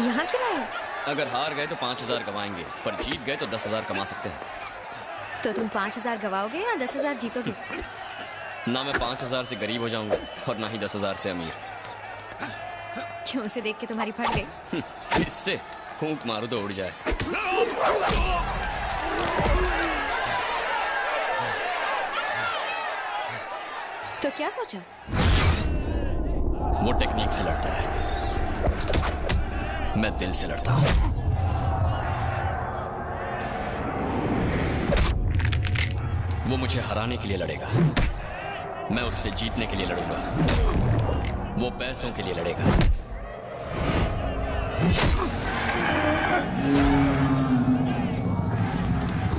यहाँ क्यों आए? अगर हार गए तो 5,000 गवाएंगे, पर जीत गए तो 10,000 कमा सकते हैं। तो तुम 5,000 गवाओगे या 10,000 जीतोगे? ना मैं 5,000 से गरीब हो जाऊंगा और ना ही 10,000 से अमीर। क्यों, उसे देख के तुम्हारी फट गई? इससे फूंक मारो तो उड़ जाए। तो क्या सोचा? वो टेक्निक से लड़ता है, मैं दिल से लड़ता हूं। वो मुझे हराने के लिए लड़ेगा, मैं उससे जीतने के लिए लड़ूंगा। वो पैसों के लिए लड़ेगा,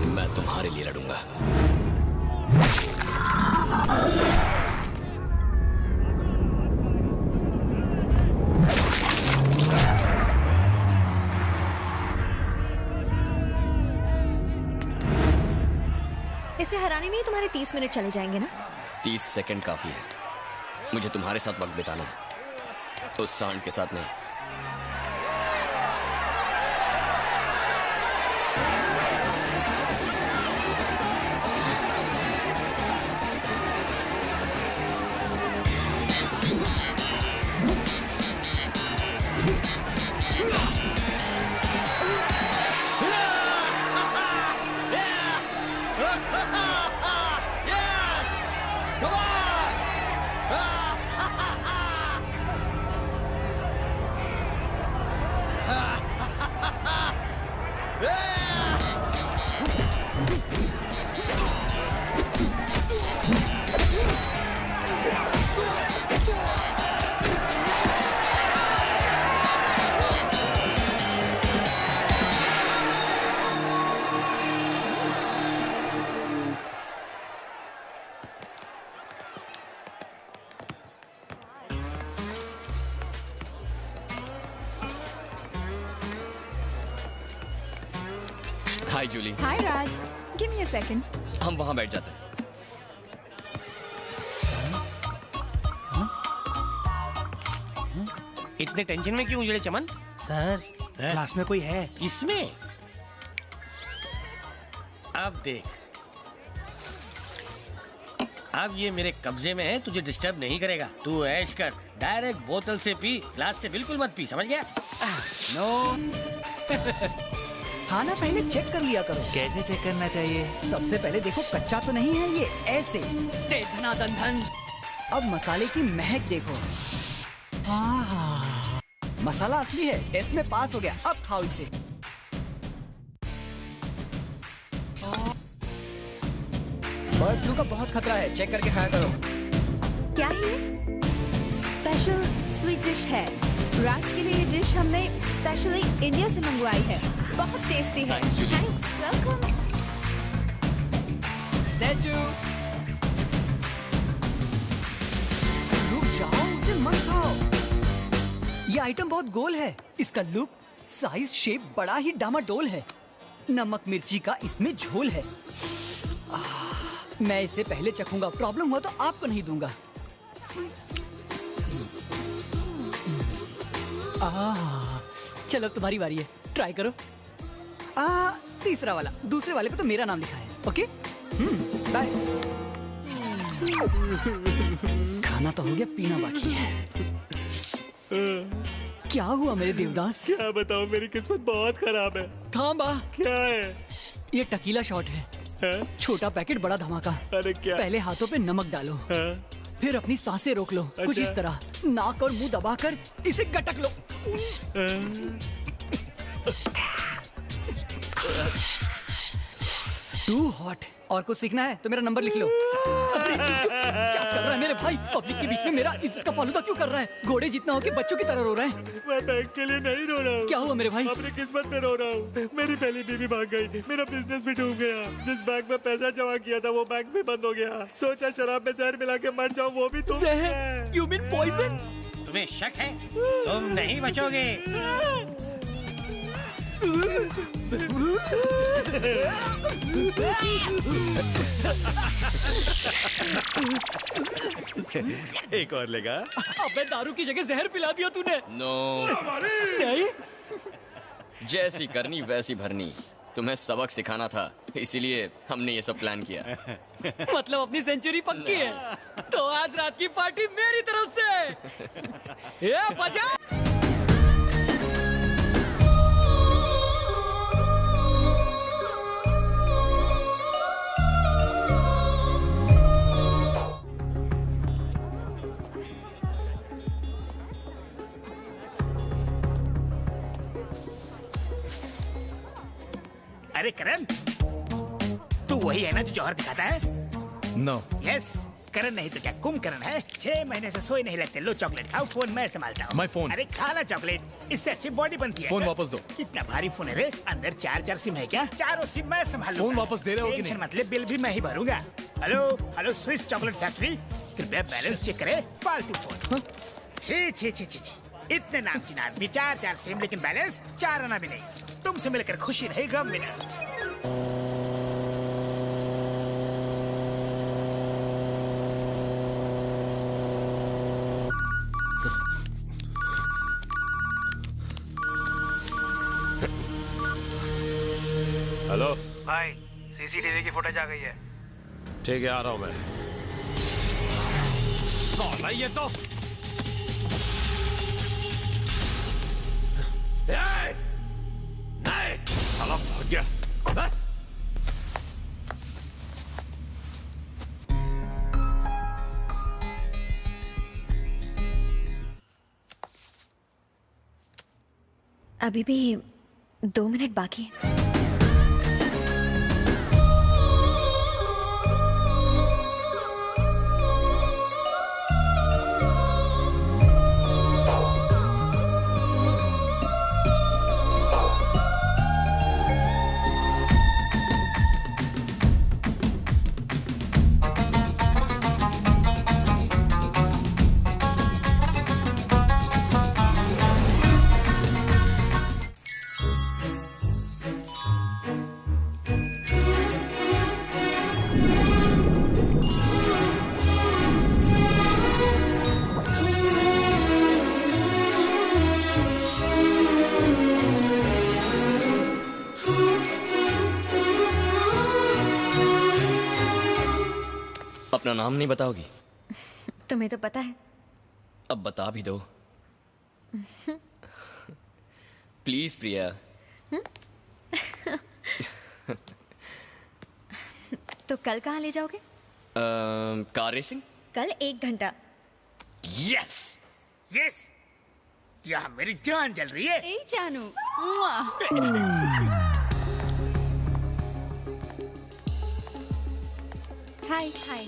मैं तुम्हारे लिए लड़ूंगा। इसे हराने में ही तुम्हारे 30 मिनट चले जाएंगे ना? 30 सेकंड काफी है। मुझे तुम्हारे साथ वक्त बिताना है, तो सांड के साथ नहीं। हाय जूली। हाय राज, गिव मी अ सेकंड। हम वहां बैठ जाते हैं। इतने टेंशन में क्यों उजड़े चमन? सर, क्लास में कोई है? इसमें अब देख, अब ये मेरे कब्जे में है, तुझे डिस्टर्ब नहीं करेगा। तू ऐश कर, डायरेक्ट बोतल से पी, ग्लास से बिल्कुल मत पी, समझ गया? नो खाना पहले चेक कर लिया करो। कैसे चेक करना चाहिए? सबसे पहले देखो कच्चा तो नहीं है ये, ऐसे दे धना दन धन। अब मसाले की महक देखो। मसाला असली है, टेस्ट में पास हो गया। अब खाओ इसे। बर्ड फ्लू का बहुत खतरा है, चेक करके खाया करो। क्या है ये? स्पेशल स्वीट डिश है। राज के लिए ये डिश हमने स्पेशली इंडिया से मंगवाई है। बहुत टेस्टी है। Thanks, welcome. स्टैचू। रुक जाओ, इसे मत खाओ। आइटम बहुत गोल है। इसका लुक, साइज, शेप बड़ा ही डामाडोल है। नमक मिर्ची का इसमें झोल है। मैं इसे पहले चखूंगा, प्रॉब्लम हुआ तो आपको नहीं दूंगा। चलो तुम्हारी बारी है, ट्राई करो। तीसरा वाला, दूसरे वाले पे तो मेरा नाम लिखा है। Okay, bye. खाना तो हो गया, पीना बाकी है। क्या हुआ मेरे देवदास? क्या बताऊं, मेरी किस्मत बहुत खराब है। थांबा। क्या है? ये टकीला शॉट है। छोटा पैकेट बड़ा धमाका। अरे क्या? पहले हाथों पे नमक डालो, फिर अपनी सांसें रोक लो। कुछ इस तरह, नाक और मुंह दबाकर इसे गटक लो। To hot. और कुछ सीखना है तो मेरा नंबर लिख लो। अरे चुप चुप, क्या कर रहा है मेरे भाई? पब्लिक के बीच में मेरा इज्जत का फालूदा क्यों कर रहा है? घोड़े जितना हो के बच्चों की तरह रो रहा है। मैं बैंक के लिए नहीं रो रहा हूँ। क्या हुआ मेरे भाई? अपनी किस्मत पे रो रहा हूँ। मेरी पहली बीवी भाग गई, मेरा बिजनेस भी डूब गया। जिस बैंक में पैसा जमा किया था वो बैंक भी बंद हो गया। सोचा शराब में जहर मिला के मर जाऊँ, वो भी तुम। You mean poison? तुम्हें शक है? तुम नहीं बचोगे। एक और लेगा? अबे दारू की जगह जहर पिला दिया तूने। नो नहीं, जैसी करनी वैसी भरनी। तुम्हें सबक सिखाना था, इसीलिए हमने ये सब प्लान किया। मतलब अपनी सेंचुरी पक्की है। तो आज रात की पार्टी मेरी तरफ से। ये बजा। अरे करण, तू वही है ना जो जौहर दिखाता है? नो। यस, करण नहीं तो क्या कुंभकर्ण है। 6 महीने से सोए नहीं लगते। लो चॉकलेट खाओ, फोन मैं संभालता हूँ। My phone. अरे खाना चॉकलेट, इससे अच्छी बॉडी बनती है। फोन वापस दो। इतना भारी फोन है रे, अंदर 4 सिम है क्या? चारों सिम मैं संभाल लूंगा। फोन वापस दे रहे हो कि नहीं? मतलब बिल भी मैं ही भरूंगा। Hello hello, Swiss chocolate factory, कृपया बैलेंस चेक करे। फालतू फोन। छी छी छी छी छी, इतने नामचीन आदमी, 4 सिम, लेकिन बैलेंस 4 आना भी नहीं। तुमसे मिलकर खुशी रही, गम मिला। हेलो भाई, सीसीटीवी की फुटेज आ गई है। ठीक है, आ रहा हूं मैं। साला ये तो नहीं, साला भाग गया। अभी भी 2 मिनट बाकी है। अपना नाम नहीं बताओगी? तुम्हें तो पता है। अब बता भी दो प्लीज प्रिया। तो कल कहाँ ले जाओगे? Car racing. कल 1 घंटा। यस यस, यहाँ मेरी जान जल रही है। ए जानू। हाय हाय।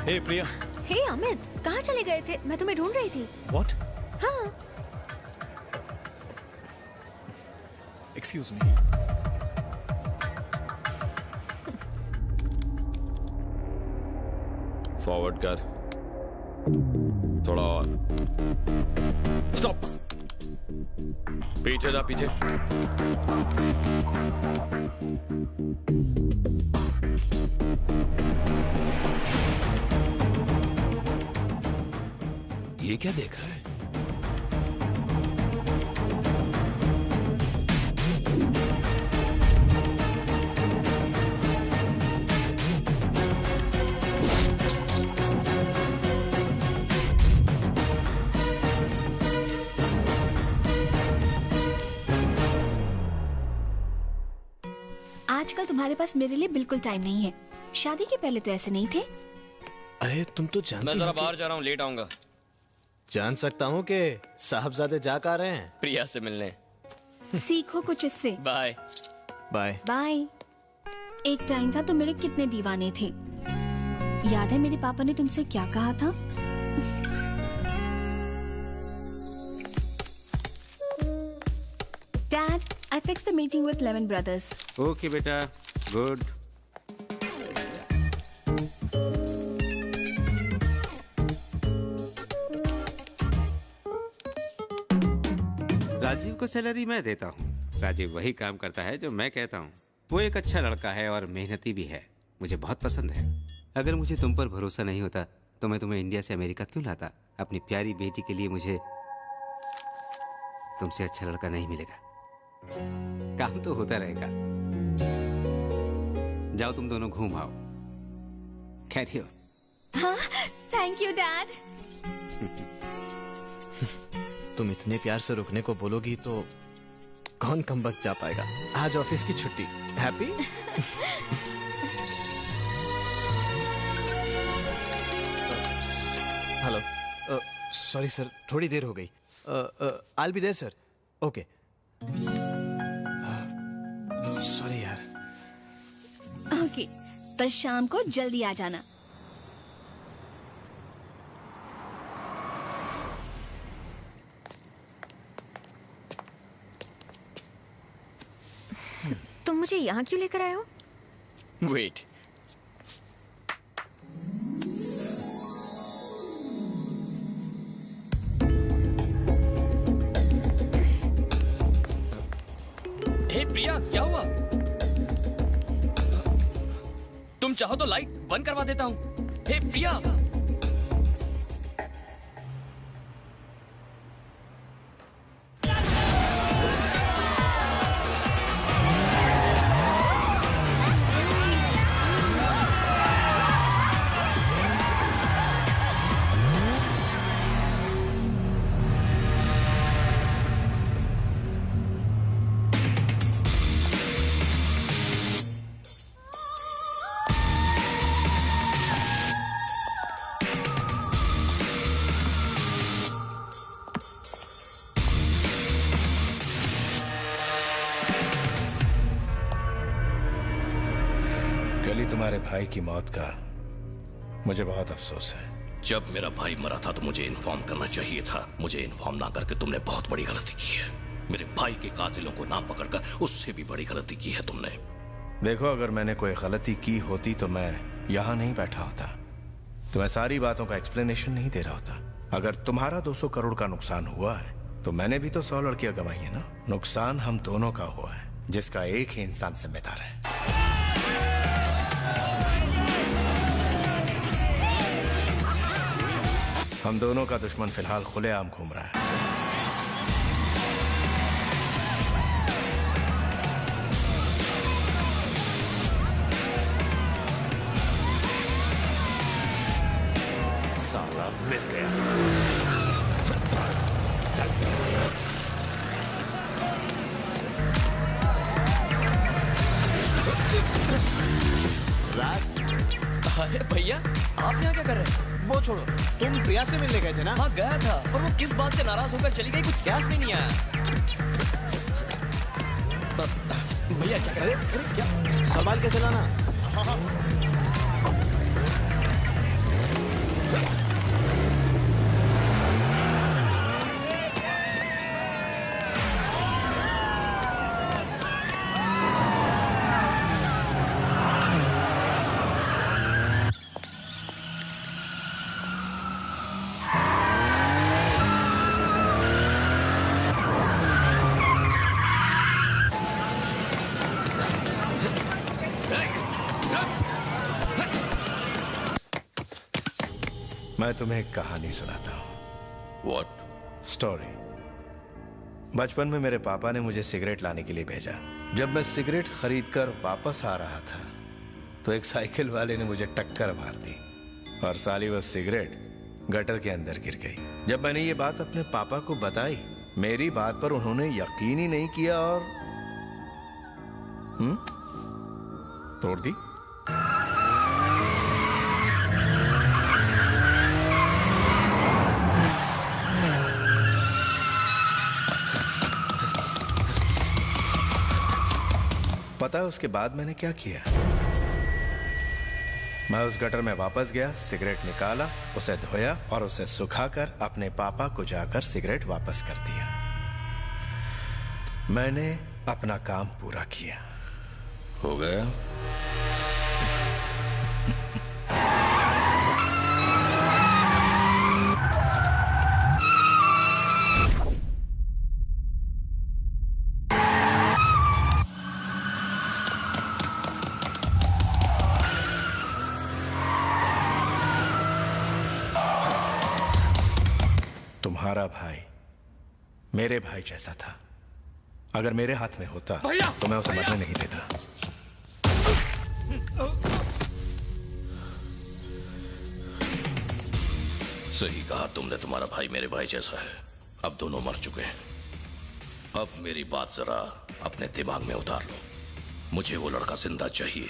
हे प्रिया। हे अमित, कहाँ चले गए थे? मैं तुम्हें ढूंढ रही थी। व्हाट? हाँ। Excuse me. फॉरवर्ड कर, थोड़ा और। स्टॉप, पीछे जा, पीछे। ये क्या देख रहा है? आजकल तुम्हारे पास मेरे लिए बिल्कुल टाइम नहीं है। शादी के पहले तो ऐसे नहीं थे। अरे तुम तो जानती मैं जरा हो बाहर जा रहा हूँ, लेट आऊंगा। जान सकता हूँ कि साहबजादे जा आ रहे हैं प्रिया से मिलने। सीखो कुछ इससे। Bye bye bye. एक टाइम था तो मेरे कितने दीवाने थे। याद है मेरे पापा ने तुमसे क्या कहा था? Dad, I fixed the meeting with Lemon Brothers. Okay बेटा, गुड। राजीव को सैलरी मैं देता हूँ। राजीव वही काम करता है जो मैं कहता हूँ। वो एक अच्छा लड़का है और मेहनती भी है, मुझे बहुत पसंद है। अगर मुझे तुम पर भरोसा नहीं होता तो मैं तुम्हें इंडिया से अमेरिका क्यों लाता? अपनी प्यारी बेटी के लिए मुझे तुमसे अच्छा लड़का नहीं मिलेगा। काम तो होता रहेगा। जाओ तुम दोनों घूम आओ। Carry on. हाँ, थैंक यू डैड। तुम इतने प्यार से रुकने को बोलोगी तो कौन कम वक्त जा पाएगा। आज ऑफिस की छुट्टी। हैप्पी? हेलो, सॉरी सर, थोड़ी देर हो गई। I'll be there sir. Okay. Sorry यार। ओके, पर शाम को जल्दी आ जाना। तुम मुझे यहाँ क्यों लेकर आए हो? वेट, हे प्रिया, क्या हुआ? तुम चाहो तो लाइट बंद करवा देता हूं। हे प्रिया, तुम्हारे भाई की मौत का मुझे बहुत अफसोस है। जब मेरा भाई मरा था तो मुझे इन्फॉर्म करना चाहिए था। मुझे इन्फॉर्म ना करके तुमने बहुत बड़ी गलती की है। मेरे भाई के कातिलों को ना पकड़कर उससे भी बड़ी गलती की है तुमने। देखो, अगर मैंने कोई गलती की होती तो मैं यहाँ नहीं बैठा होता, तो मैं सारी बातों का एक्सप्लेनेशन नहीं दे रहा होता। अगर तुम्हारा 200 करोड़ का नुकसान हुआ है तो मैंने भी तो 100 लड़कियां गंवाई है ना। नुकसान हम दोनों का हुआ है, जिसका एक ही इंसान जिम्मेदार है। हम दोनों का दुश्मन फिलहाल खुलेआम घूम रहा है। साला मिल गया। राज, अरे भैया, आप यहाँ क्या कर रहे हैं? वो छोड़ो, तुम प्रिया से मिलने गए थे ना? हाँ गया था, पर वो किस बात से नाराज होकर चली गई कुछ समझ में नहीं आया। भैया क्या कर रहे हैं? अरे क्या? संभाल के चलाना। हाँ। मैं तुम्हें एक कहानी सुनाता हूं। व्हाट? स्टोरी। बचपन में मेरे पापा ने मुझे सिगरेट लाने के लिए भेजा। जब मैं सिगरेट खरीदकर वापस आ रहा था तो एक साइकिल वाले ने मुझे टक्कर मार दी और साली वो सिगरेट गटर के अंदर गिर गई। जब मैंने ये बात अपने पापा को बताई, मेरी बात पर उन्होंने यकीन ही नहीं किया और तोड़ दी। पता है उसके बाद मैंने क्या किया? मैं उस गटर में वापस गया, सिगरेट निकाला, उसे धोया और उसे सुखाकर अपने पापा को जाकर सिगरेट वापस कर दिया। मैंने अपना काम पूरा किया। हो गया? तुम्हारा भाई मेरे भाई जैसा था। अगर मेरे हाथ में होता तो मैं उसे मरने नहीं देता। सही कहा तुमने, तुम्हारा भाई मेरे भाई जैसा है। अब दोनों मर चुके हैं। अब मेरी बात जरा अपने दिमाग में उतार लो। मुझे वो लड़का जिंदा चाहिए,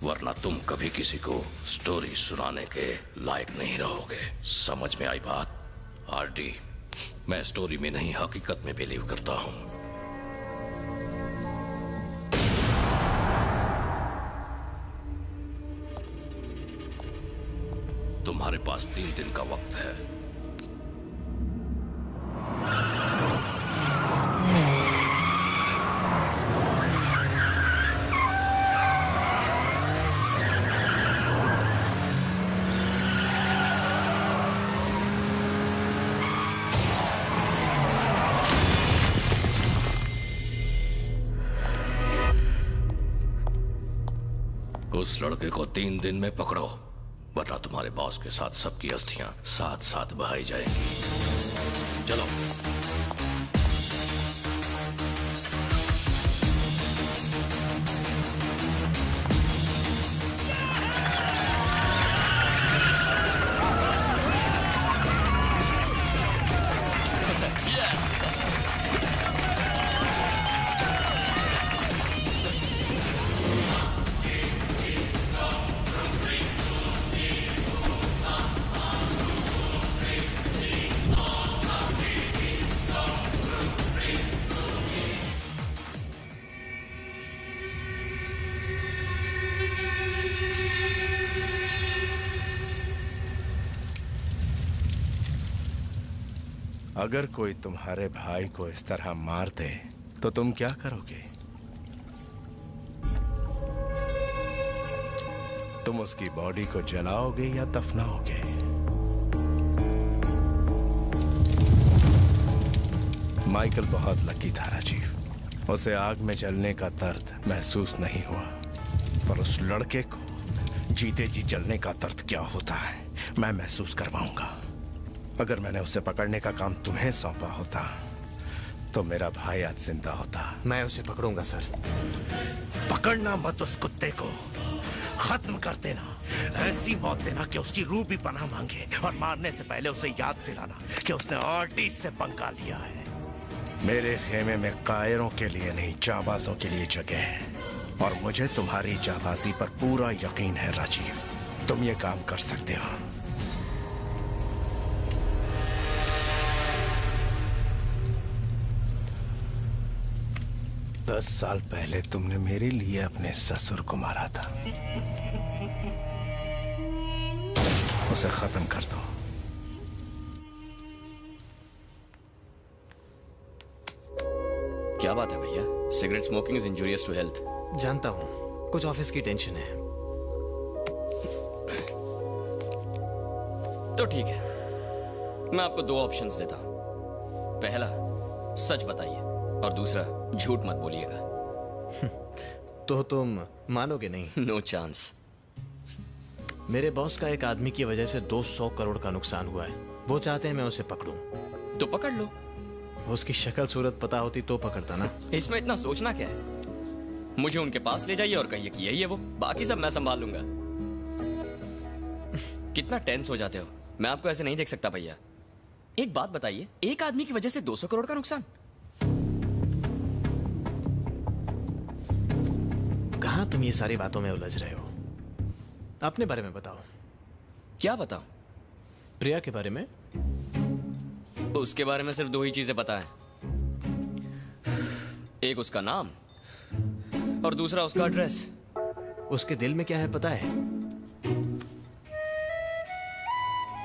वरना तुम कभी किसी को स्टोरी सुनाने के लायक नहीं रहोगे। समझ में आई बात? आरडी, मैं स्टोरी में नहीं हकीकत में बिलीव करता हूं। तुम्हारे पास 3 दिन का वक्त है। उस लड़के को 3 दिन में पकड़ो, वरना तुम्हारे बॉस के साथ सबकी अस्थियां साथ साथ बहाई जाएंगी। चलो। अगर कोई तुम्हारे भाई को इस तरह मार दे तो तुम क्या करोगे? तुम उसकी बॉडी को जलाओगे या दफनाओगे? माइकल बहुत लकी था राजीव। उसे आग में जलने का दर्द महसूस नहीं हुआ, पर उस लड़के को जीते जी जलने का दर्द क्या होता है मैं महसूस करवाऊंगा। अगर मैंने उसे पकड़ने का काम तुम्हें सौंपा होता तो मेरा भाई आज जिंदा होता। मैं उसे पकड़ूंगा सर। पकड़ना मत उस कुत्ते को, खत्म कर देना। ऐसी मौत देना कि उसकी रूह भी पनाह मांगे, और मारने से पहले उसे याद दिलाना कि उसने आर्टिस्ट से पंगा लिया है। मेरे खेमे में कायरों के लिए नहीं, जाबाजों के लिए जगह है, और मुझे तुम्हारी जाबाजी पर पूरा यकीन है राजीव। तुम ये काम कर सकते हो। 10 साल पहले तुमने मेरे लिए अपने ससुर को मारा था। उसे खत्म कर दो। क्या बात है भैया? Cigarette smoking is injurious to health. जानता हूं, कुछ ऑफिस की टेंशन है। तो ठीक है, मैं आपको 2 ऑप्शंस देता हूं। पहला, सच बताइए, और दूसरा, झूठ मत बोलिएगा। तो तुम मानोगे नहीं? No chance. मेरे बॉस का एक आदमी की वजह से 200 करोड़ का नुकसान हुआ है। वो चाहते हैं मैं उसे पकड़ूं। तो पकड़ लो। उसकी शक्ल सूरत पता होती तो पकड़ता ना। इसमें इतना सोचना क्या है? मुझे उनके पास ले जाइए और कहिए कि यही है वो, बाकी सब मैं संभाल लूंगा। कितना टेंस हो जाते हो, मैं आपको ऐसे नहीं देख सकता भैया। एक बात बताइए, एक आदमी की वजह से 200 करोड़ का नुकसान? कहां तुम ये सारी बातों में उलझ रहे हो? अपने बारे में बताओ। क्या बताओ? प्रिया के बारे में। उसके बारे में सिर्फ 2 ही चीजें पता है, एक उसका नाम और दूसरा उसका एड्रेस। उसके दिल में क्या है पता है?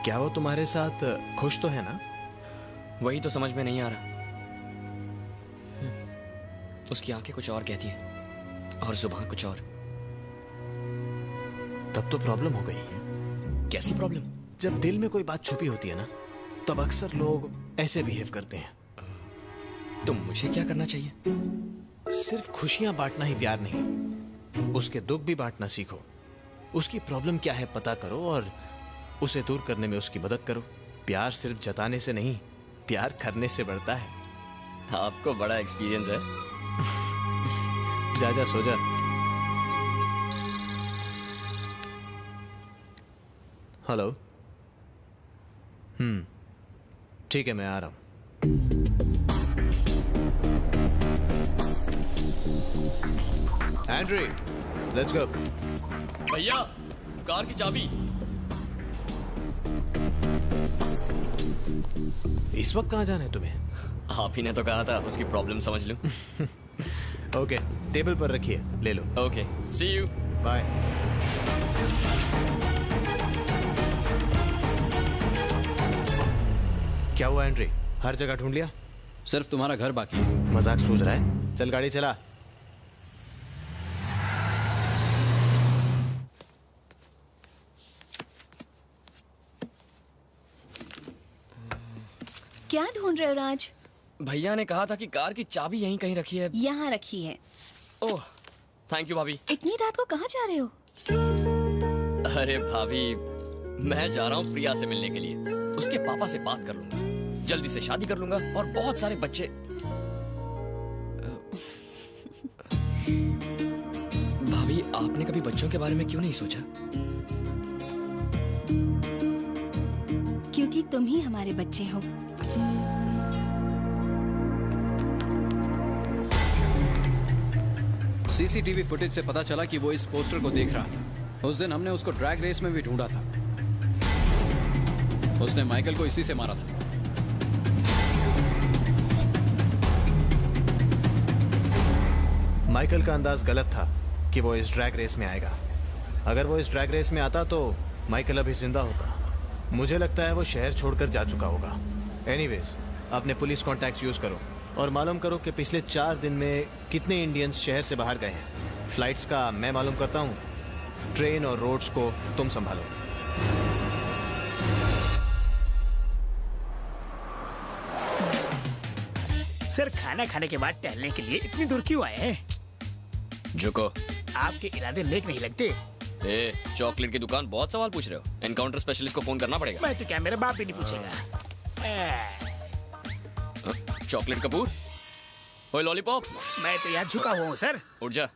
क्या वो तुम्हारे साथ खुश तो है ना? वही तो समझ में नहीं आ रहा। उसकी आंखें कुछ और कहती हैं और जुबान कुछ और। तब तो प्रॉब्लम हो गई। कैसी प्रॉब्लम? जब दिल में कोई बात छुपी होती है ना, तब अक्सर लोग ऐसे बिहेव करते हैं। तो मुझे क्या करना चाहिए? सिर्फ खुशियां बांटना ही प्यार नहीं, उसके दुख भी बांटना सीखो। उसकी प्रॉब्लम क्या है पता करो और उसे दूर करने में उसकी मदद करो। प्यार सिर्फ जताने से नहीं, प्यार करने से बढ़ता है। आपको बड़ा एक्सपीरियंस है। जा जा सो जा। हेलो। ठीक है, मैं आ रहा हूं। Andrey, let's go. भैया, कार की चाबी। इस वक्त कहां जाना है तुम्हें? आप ही ने तो कहा था उसकी प्रॉब्लम समझ लूं। ओके, टेबल पर रखिए, ले लो। Okay, see you. बाय। क्या हुआ एंड्री? हर जगह ढूंढ लिया? सिर्फ तुम्हारा घर बाकी है। मजाक सूझ रहा है? चल गाड़ी चला। क्या ढूंढ रहे हो राज? भैया ने कहा था कि कार की चाबी यहीं कहीं रखी है। यहाँ रखी है। ओह, थैंक यू भाभी। इतनी रात को कहाँ जा रहे हो? अरे भाभी, मैं जा रहा हूँ प्रिया से मिलने के लिए। उसके पापा से बात कर लूंगा, जल्दी से शादी कर लूंगा और बहुत सारे बच्चे। भाभी, आपने कभी बच्चों के बारे में क्यों नहीं सोचा? क्योंकि तुम ही हमारे बच्चे हो। सीसीटीवी फुटेज से पता चला कि वो इस पोस्टर को देख रहा था। उस दिन हमने उसको ड्रैग रेस में भी ढूंढा था। उसने माइकल को इसी से मारा था। माइकल का अंदाज गलत था कि वो इस ड्रैग रेस में आएगा। अगर वो इस ड्रैग रेस में आता तो माइकल अभी जिंदा होता। मुझे लगता है वो शहर छोड़कर जा चुका होगा। एनीवेज, अपने पुलिस कॉन्टैक्ट यूज करो और मालूम करो कि पिछले 4 दिन में कितने इंडियंस शहर से बाहर गए हैं। फ्लाइट्स का मैं मालूम करता हूँ, ट्रेन और रोड्स को तुम संभालो। सर, खाना खाने के बाद टहलने के लिए इतनी दूर क्यों आए हैं? झुको। आपके इरादे नेक नहीं लगते। ए, चॉकलेट की दुकान, बहुत सवाल पूछ रहे हो। एनकाउंटर स्पेशलिस्ट को फोन करना पड़ेगा। मैं तो क्या, मेरा बाप भी नहीं पूछेगा। चॉकलेट कपूर, ओए लॉलीपॉप। मैं तो यहाँ झुका हुआ हूँ सर। उठ जा।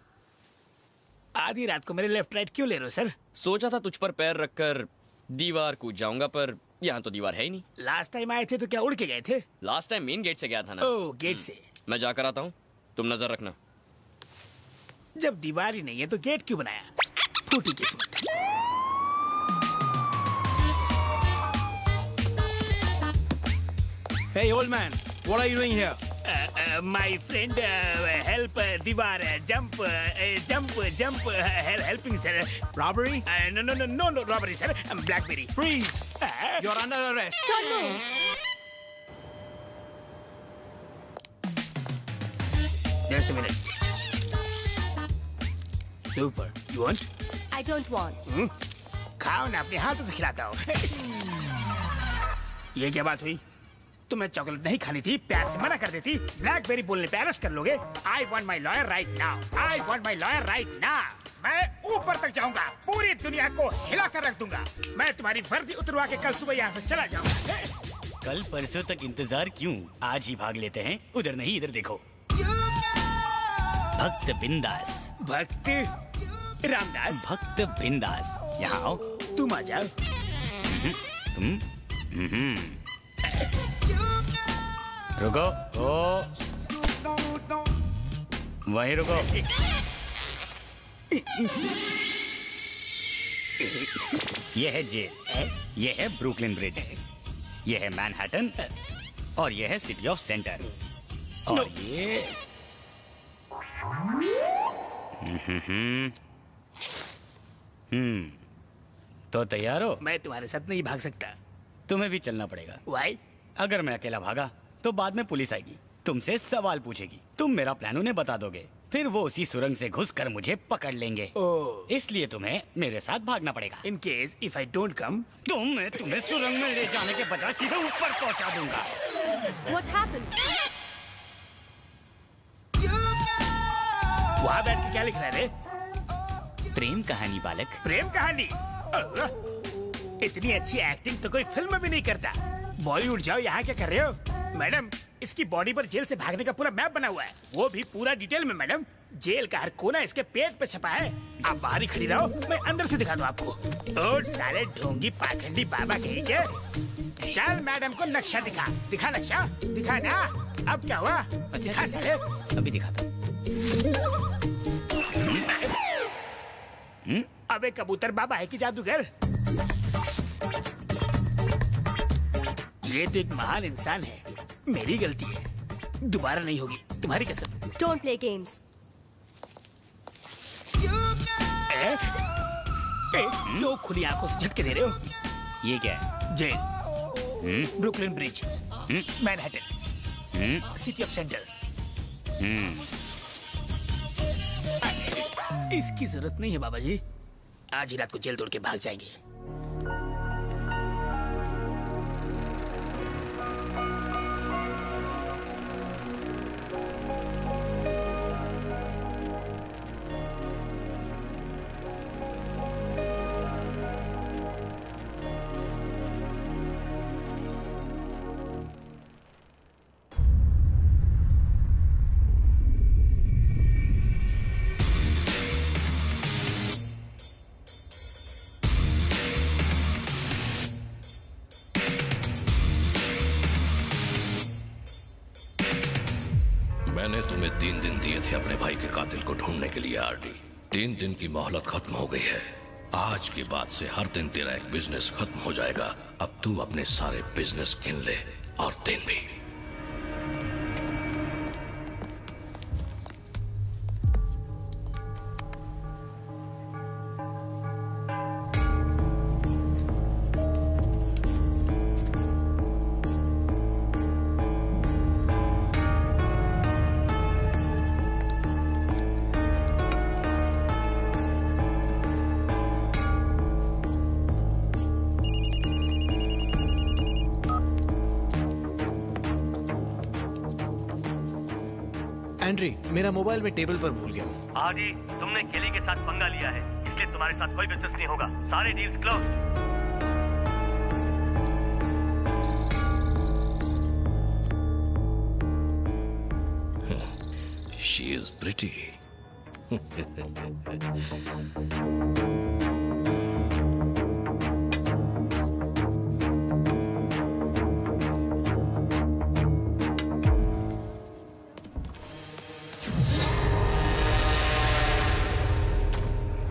आधी रात को मेरे लेफ्ट राइट क्यों ले रहे हो सर? सोचा था तुझ पर पैर रखकर दीवार कूद जाऊंगा, पर यहाँ तो दीवार है ही नहीं। लास्ट टाइम आए थे तो क्या उड़ के गए थे? लास्ट टाइम मेन गेट से गया था ना। ओह, गेट से। मैं जाकर आता हूँ, तुम नजर रखना। जब दीवार ही नहीं है तो गेट क्यों बनाया? फूटी किस्मत। Hey old man, what are you doing here? My friend, help दीवार, jump, helping sir. Robbery? No, robbery sir. Blackberry. Freeze! You're under arrest. Just a minute. Super. You want? I don't want. खाओ ना, अपने हाथों से खिलाता हूँ। ये क्या बात हुई? तुम्हें चॉकलेट नहीं खानी थी, प्यार से मना कर देती। ब्लैकबेरी बोलने पे अरेस्ट कर लोगे। I want my lawyer right now. I want my lawyer right now. मैं ऊपर तक जाऊंगा, पूरी दुनिया को हिला कर रख दूंगा। मैं तुम्हारी वर्दी उतरवा के कल सुबह यहाँ से चला जाऊंगा। कल परसों तक इंतजार क्यों, आज ही भाग लेते हैं। उधर नहीं इधर देखो। भक्त बिंदास। भक्त रामदास। भक्त बिंदास, यहाँ आओ। तुम आ जाओ। तुम रुको। ओ वहीं रुको। ये है जेल, ये है ब्रुकलिन ब्रिज, ये है मैनहट्टन और ये है सिटी ऑफ सेंटर। और ये तो तैयार हो? मैं तुम्हारे साथ नहीं भाग सकता। तुम्हें भी चलना पड़ेगा। Why? अगर मैं अकेला भागा तो बाद में पुलिस आएगी, तुमसे सवाल पूछेगी, तुम मेरा प्लान उन्हें बता दोगे, फिर वो उसी सुरंग से घुसकर मुझे पकड़ लेंगे। इसलिए तुम्हें मेरे साथ भागना पड़ेगा। In case if I don't come, तो मैं तुम्हें सुरंग में ले जाने के बजाय सीधे ऊपर पहुंचा दूंगा। What happened? वहाँ बैठ के क्या लिख रहा है रे? प्रेम कहानी बालक। प्रेम कहानी? इतनी अच्छी एक्टिंग तो कोई फिल्म में भी नहीं करता। बॉलीवुड जाओ, यहाँ क्या कर रहे हो? मैडम, इसकी बॉडी पर जेल से भागने का पूरा मैप बना हुआ है, वो भी पूरा डिटेल में। मैडम, जेल का हर कोना इसके पेट पे छपा है। आप बाहर ही खड़ी रहो, मैं अंदर से दिखा दूं आपको। और साले ढोंगी पाखंडी बाबा कहेंगे। चल मैडम को नक्शा दिखा। दिखा नक्शा, दिखा ना। अब क्या हुआ? दिखा साले। अभी दिखाता। अबे कबूतर बाबा है कि जादूगर? ये तो एक महान इंसान है। मेरी गलती है, दोबारा नहीं होगी, तुम्हारी कसम। Don't play games. क्यों खुली आंखों से झटके दे रहे हो? ये क्या है? Jail, Brooklyn Bridge, Manhattan, city of centre. इसकी जरूरत नहीं है बाबा जी, आज ही रात को जेल तोड़ के भाग जाएंगे। मैंने तुम्हें 3 दिन दिए थे अपने भाई के कातिल को ढूंढने के लिए आरडी। 3 दिन की मोहलत खत्म हो गई है। आज के बाद से हर दिन तेरा एक बिजनेस खत्म हो जाएगा। अब तू अपने सारे बिजनेस गिन ले, और दिन भी। एंड्री, मेरा मोबाइल मैं टेबल पर भूल गया हूँ। आदि, तुमने केली के साथ पंगा लिया है, इसलिए तुम्हारे साथ कोई बिजनेस नहीं होगा। सारे deals close. She is pretty.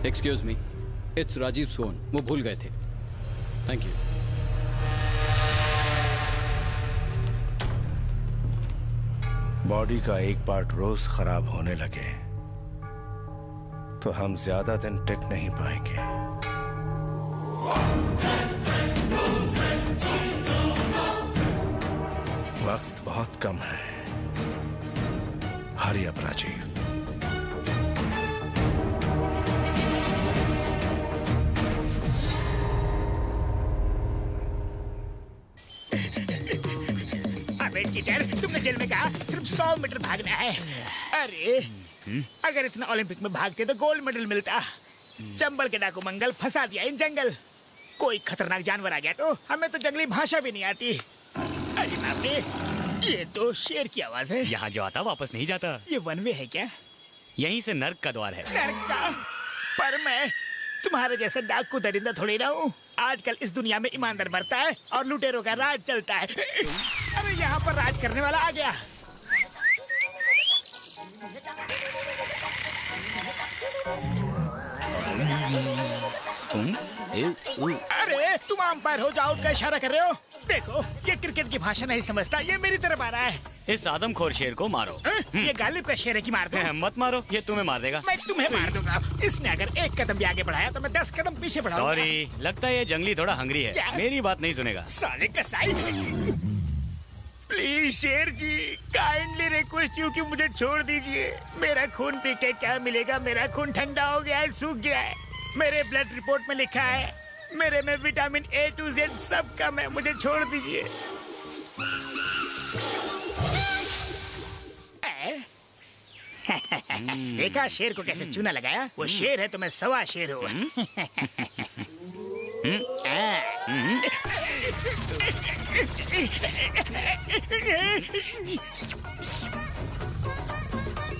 Excuse me, it's Rajiv सोन। वो भूल गए थे। Thank you. बॉडी का एक पार्ट रोज खराब होने लगे तो हम ज्यादा दिन टिक नहीं पाएंगे। वक्त बहुत कम है। Hurry up Rajiv. तुमने जेल में कहा सिर्फ 100 मीटर भागना है। अरे अगर इतना ओलंपिक में भागते तो गोल्ड मेडल मिलता। चंबल के डाकू मंगल फंसा दिया इन जंगल। कोई खतरनाक जानवर आ गया तो हमें तो जंगली भाषा भी नहीं आती। अरे बाप रे, ये तो शेर की आवाज है। यहाँ जो आता वापस नहीं जाता। ये वन वे है क्या? यहीं से नर्क का द्वार है। नर्क का? पर मैं तुम्हारे जैसा डाकू दरिंदा थोड़ी ना हूँ। आजकल इस दुनिया में ईमानदार मरता है और लुटेरों का राज चलता है। अरे यहाँ पर राज करने वाला आ गया। अरे तुम अंपायर हो, जाओ का इशारा कर रहे हो। देखो ये क्रिकेट की भाषा नहीं समझता, ये मेरी तरफ आ रहा है। इस आदमखोर शेर को मारो। ये गालिब का शेर है कि मार दो? मत मारो, ये तुम्हें मार देगा। मैं तुम्हें मार दूंगा। इसने अगर एक कदम भी आगे बढ़ाया तो मैं 10 कदम पीछे बढ़ाऊंगा। सॉरी, लगता है ये जंगली थोड़ा हंग्री है। मेरी बात नहीं सुनेगा। साले कसाई। प्लीज शेर जी, काइंडली रिक्वेस्ट यू कि मुझे छोड़ दीजिए। मेरा खून पी के क्या मिलेगा? मेरा खून ठंडा हो गया है, सूख गया है। मेरे ब्लड रिपोर्ट में लिखा है मेरे में विटामिन A to Z सब कम है। मुझे छोड़ दीजिए। देखा शेर को कैसे चूना लगाया? वो शेर है तो मैं सवा शेर हूँ।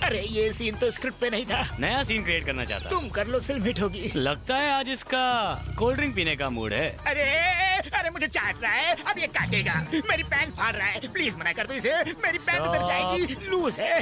अरे ये सीन तो स्क्रिप्ट पे नहीं था। नया सीन क्रिएट करना चाहता। तुम कर लो, फिल्म हिट होगी। लगता है आज इसका कोल्ड ड्रिंक पीने का मूड है। अरे मुझे चाट रहा है, अब ये काटेगा। मेरी पैंट फाड़ रहा है, प्लीज मना कर दो इसे। मेरी पैंट उधर जाएगी, लूज है।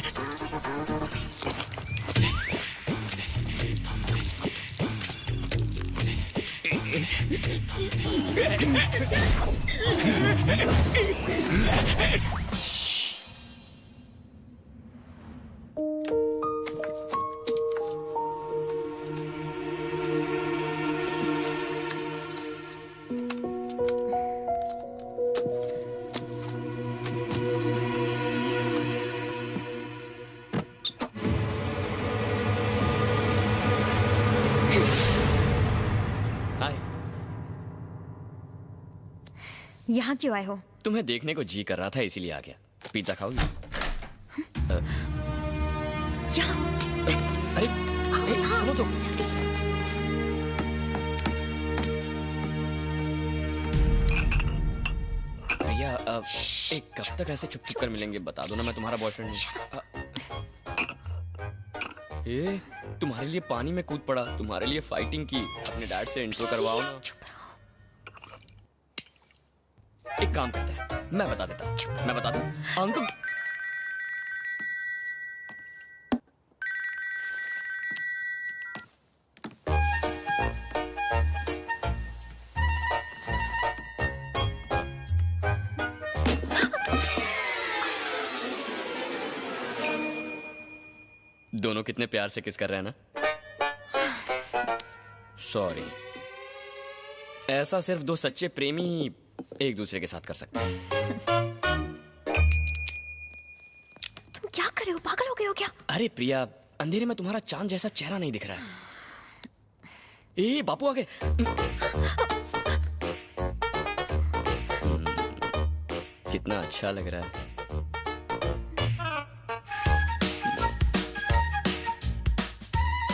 यहाँ क्यों आए हो? तुम्हें देखने को जी कर रहा था इसीलिए आ गया। पिज्जा खाओगी? अरे सुनो तो। प्रिया एक कब तक ऐसे चुप चुप कर मिलेंगे? बता दो ना, मैं तुम्हारा बॉयफ्रेंड हूँ। ये तुम्हारे लिए पानी में कूद पड़ा, तुम्हारे लिए फाइटिंग की। अपने डैड से इंट्रो करवाओ ना। एक काम करते हैं, मैं बता देता हूँ। मैं बता दूं? अंकल दोनों कितने प्यार से किस कर रहे हैं ना। सॉरी, ऐसा सिर्फ दो सच्चे प्रेमी एक दूसरे के साथ कर सकते हैं। तुम क्या कर रहे हो? पागल हो गए हो क्या? अरे प्रिया, अंधेरे में तुम्हारा चांद जैसा चेहरा नहीं दिख रहा है। ए बापू आ गए। कितना अच्छा लग रहा है।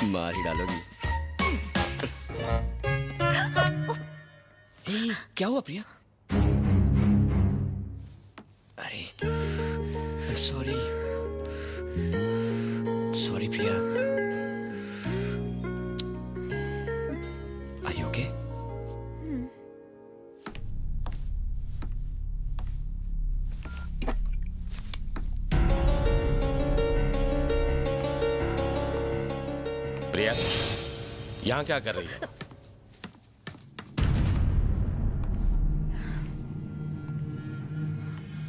मार ही डालोगी। क्या हुआ प्रिया? अरे sorry sorry Priya. Are you okay? Priya, यहाँ क्या कर रही है?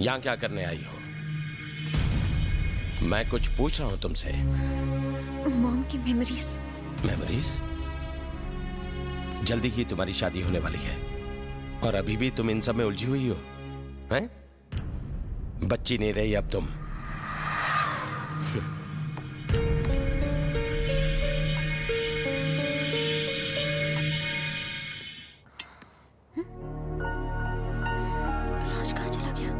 यहाँ क्या करने आई हो? मैं कुछ पूछ रहा हूं तुमसे। मॉम की मेमोरीज। मेमोरीज? जल्दी ही तुम्हारी शादी होने वाली है और अभी भी तुम इन सब में उलझी हुई हो, हैं? बच्ची नहीं रही अब तुम। राज कहाँ चला गया?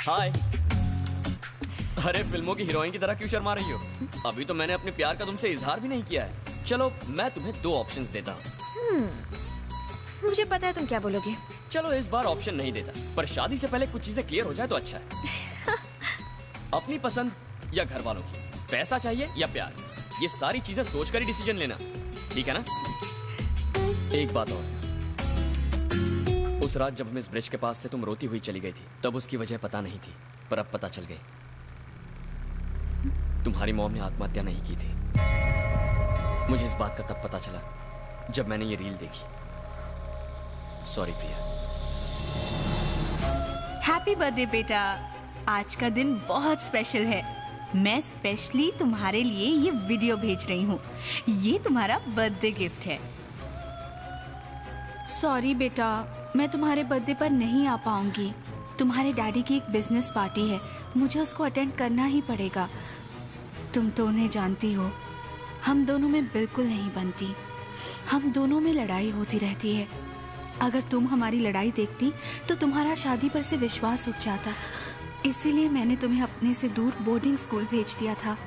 हाय। अरे फिल्मों की हीरोइन की तरह क्यों शर्मा रही हो? अभी तो मैंने अपने प्यार का तुमसे इजहार भी नहीं किया है। चलो मैं तुम्हें 2 ऑप्शंस देता हूँ। मुझे पता है तुम क्या बोलोगे। चलो इस बार ऑप्शन नहीं देता, पर शादी से पहले कुछ चीजें क्लियर हो जाए तो अच्छा है। अपनी पसंद या घर वालों की, पैसा चाहिए या प्यार, ये सारी चीजें सोचकर ही डिसीजन लेना, ठीक है ना? एक बात और, उस रात जब हम इस ब्रिज के पास से तुम रोती हुई चली गई थी, तब उसकी वजह पता नहीं थी, पर अब पता चल गई। तुम्हारी मॉम ने आत्महत्या नहीं की थी। मुझे इस बात का तब पता चला जब मैंने ये रील देखी। सॉरी प्रिया। हैप्पी बर्थडे बेटा, आज का दिन बहुत स्पेशल है। मैं स्पेशली तुम्हारे लिए ये वीडियो भेज रही हूँ। ये तुम्हारा बर्थडे गिफ्ट है। सॉरी बेटा, मैं तुम्हारे बर्थडे पर नहीं आ पाऊंगी। तुम्हारे डैडी की एक बिजनेस पार्टी है, मुझे उसको अटेंड करना ही पड़ेगा। तुम तो उन्हें जानती हो, हम दोनों में बिल्कुल नहीं बनती। हम दोनों में लड़ाई होती रहती है। अगर तुम हमारी लड़ाई देखती तो तुम्हारा शादी पर से विश्वास उठ जाता। इसीलिए मैंने तुम्हें अपने से दूर बोर्डिंग स्कूल भेज दिया था।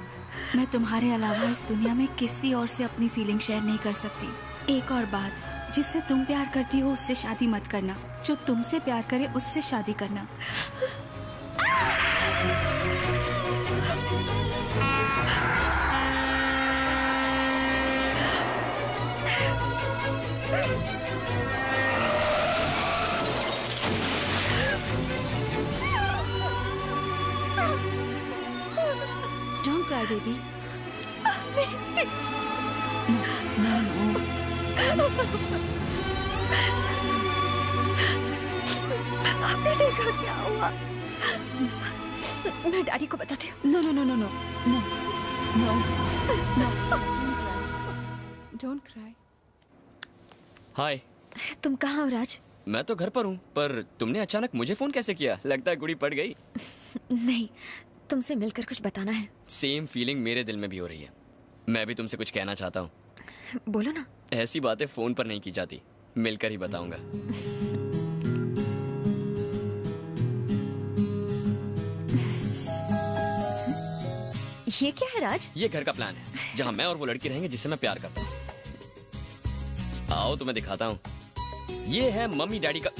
मैं तुम्हारे अलावा इस दुनिया में किसी और से अपनी फीलिंग शेयर नहीं कर सकती। एक और बात, जिससे तुम प्यार करती हो उससे शादी मत करना। जो तुमसे प्यार करे उससे शादी करना। Don't cry, baby. No. आपने देखा क्या हुआ? मैं डैडी को बताती हूँ। No. Don't cry. हाय। तुम कहाँ हो राज? मैं तो घर पर हूँ, पर तुमने अचानक मुझे फोन कैसे किया? लगता है गुड़ी पड़ गई। नहीं, तुमसे मिलकर कुछ बताना है। सेम फीलिंग मेरे दिल में भी हो रही है। मैं भी तुमसे कुछ कहना चाहता हूँ। बोलो ना। ऐसी बातें फोन पर नहीं की जाती, मिलकर ही बताऊंगा। ये क्या है राज? ये घर का प्लान है, जहाँ मैं और वो लड़की रहेंगे जिससे मैं प्यार करता हूँ। आओ तुम्हें दिखाता हूँ। ये है मम्मी डैडी का,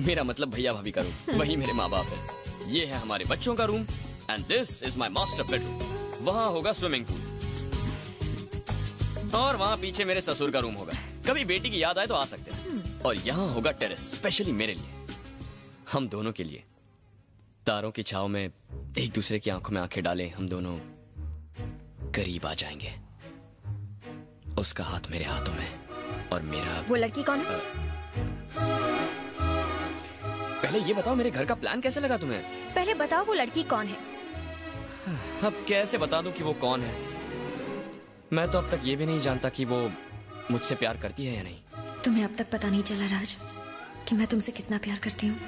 मेरा मतलब भैया भाभी का रूम। वही मेरे माँ बाप है। ये है हमारे बच्चों का room, and this is my master bedroom. वहाँ होगा स्विमिंग पूल, और वहाँ पीछे मेरे ससुर का रूम होगा। कभी बेटी की याद आए तो आ सकते हैं। और यहाँ होगा टेरेस, स्पेशली मेरे लिए, हम दोनों के लिए। तारों की छाव में एक दूसरे की आंखों में आंखें डालें, हम दोनों करीब आ जाएंगे। उसका हाथ मेरे हाथों में और मेरा। वो लड़की कौन है? पहले ये बताओ, मेरे घर का प्लान कैसे लगा तुम्हें? पहले बताओ वो लड़की कौन है? अब कैसे बता दूं कि वो कौन है? मैं तो अब तक ये भी नहीं जानता कि वो मुझसे प्यार करती है या नहीं। तुम्हें अब तक पता नहीं चला राज कि मैं तुमसे कितना प्यार करती हूँ।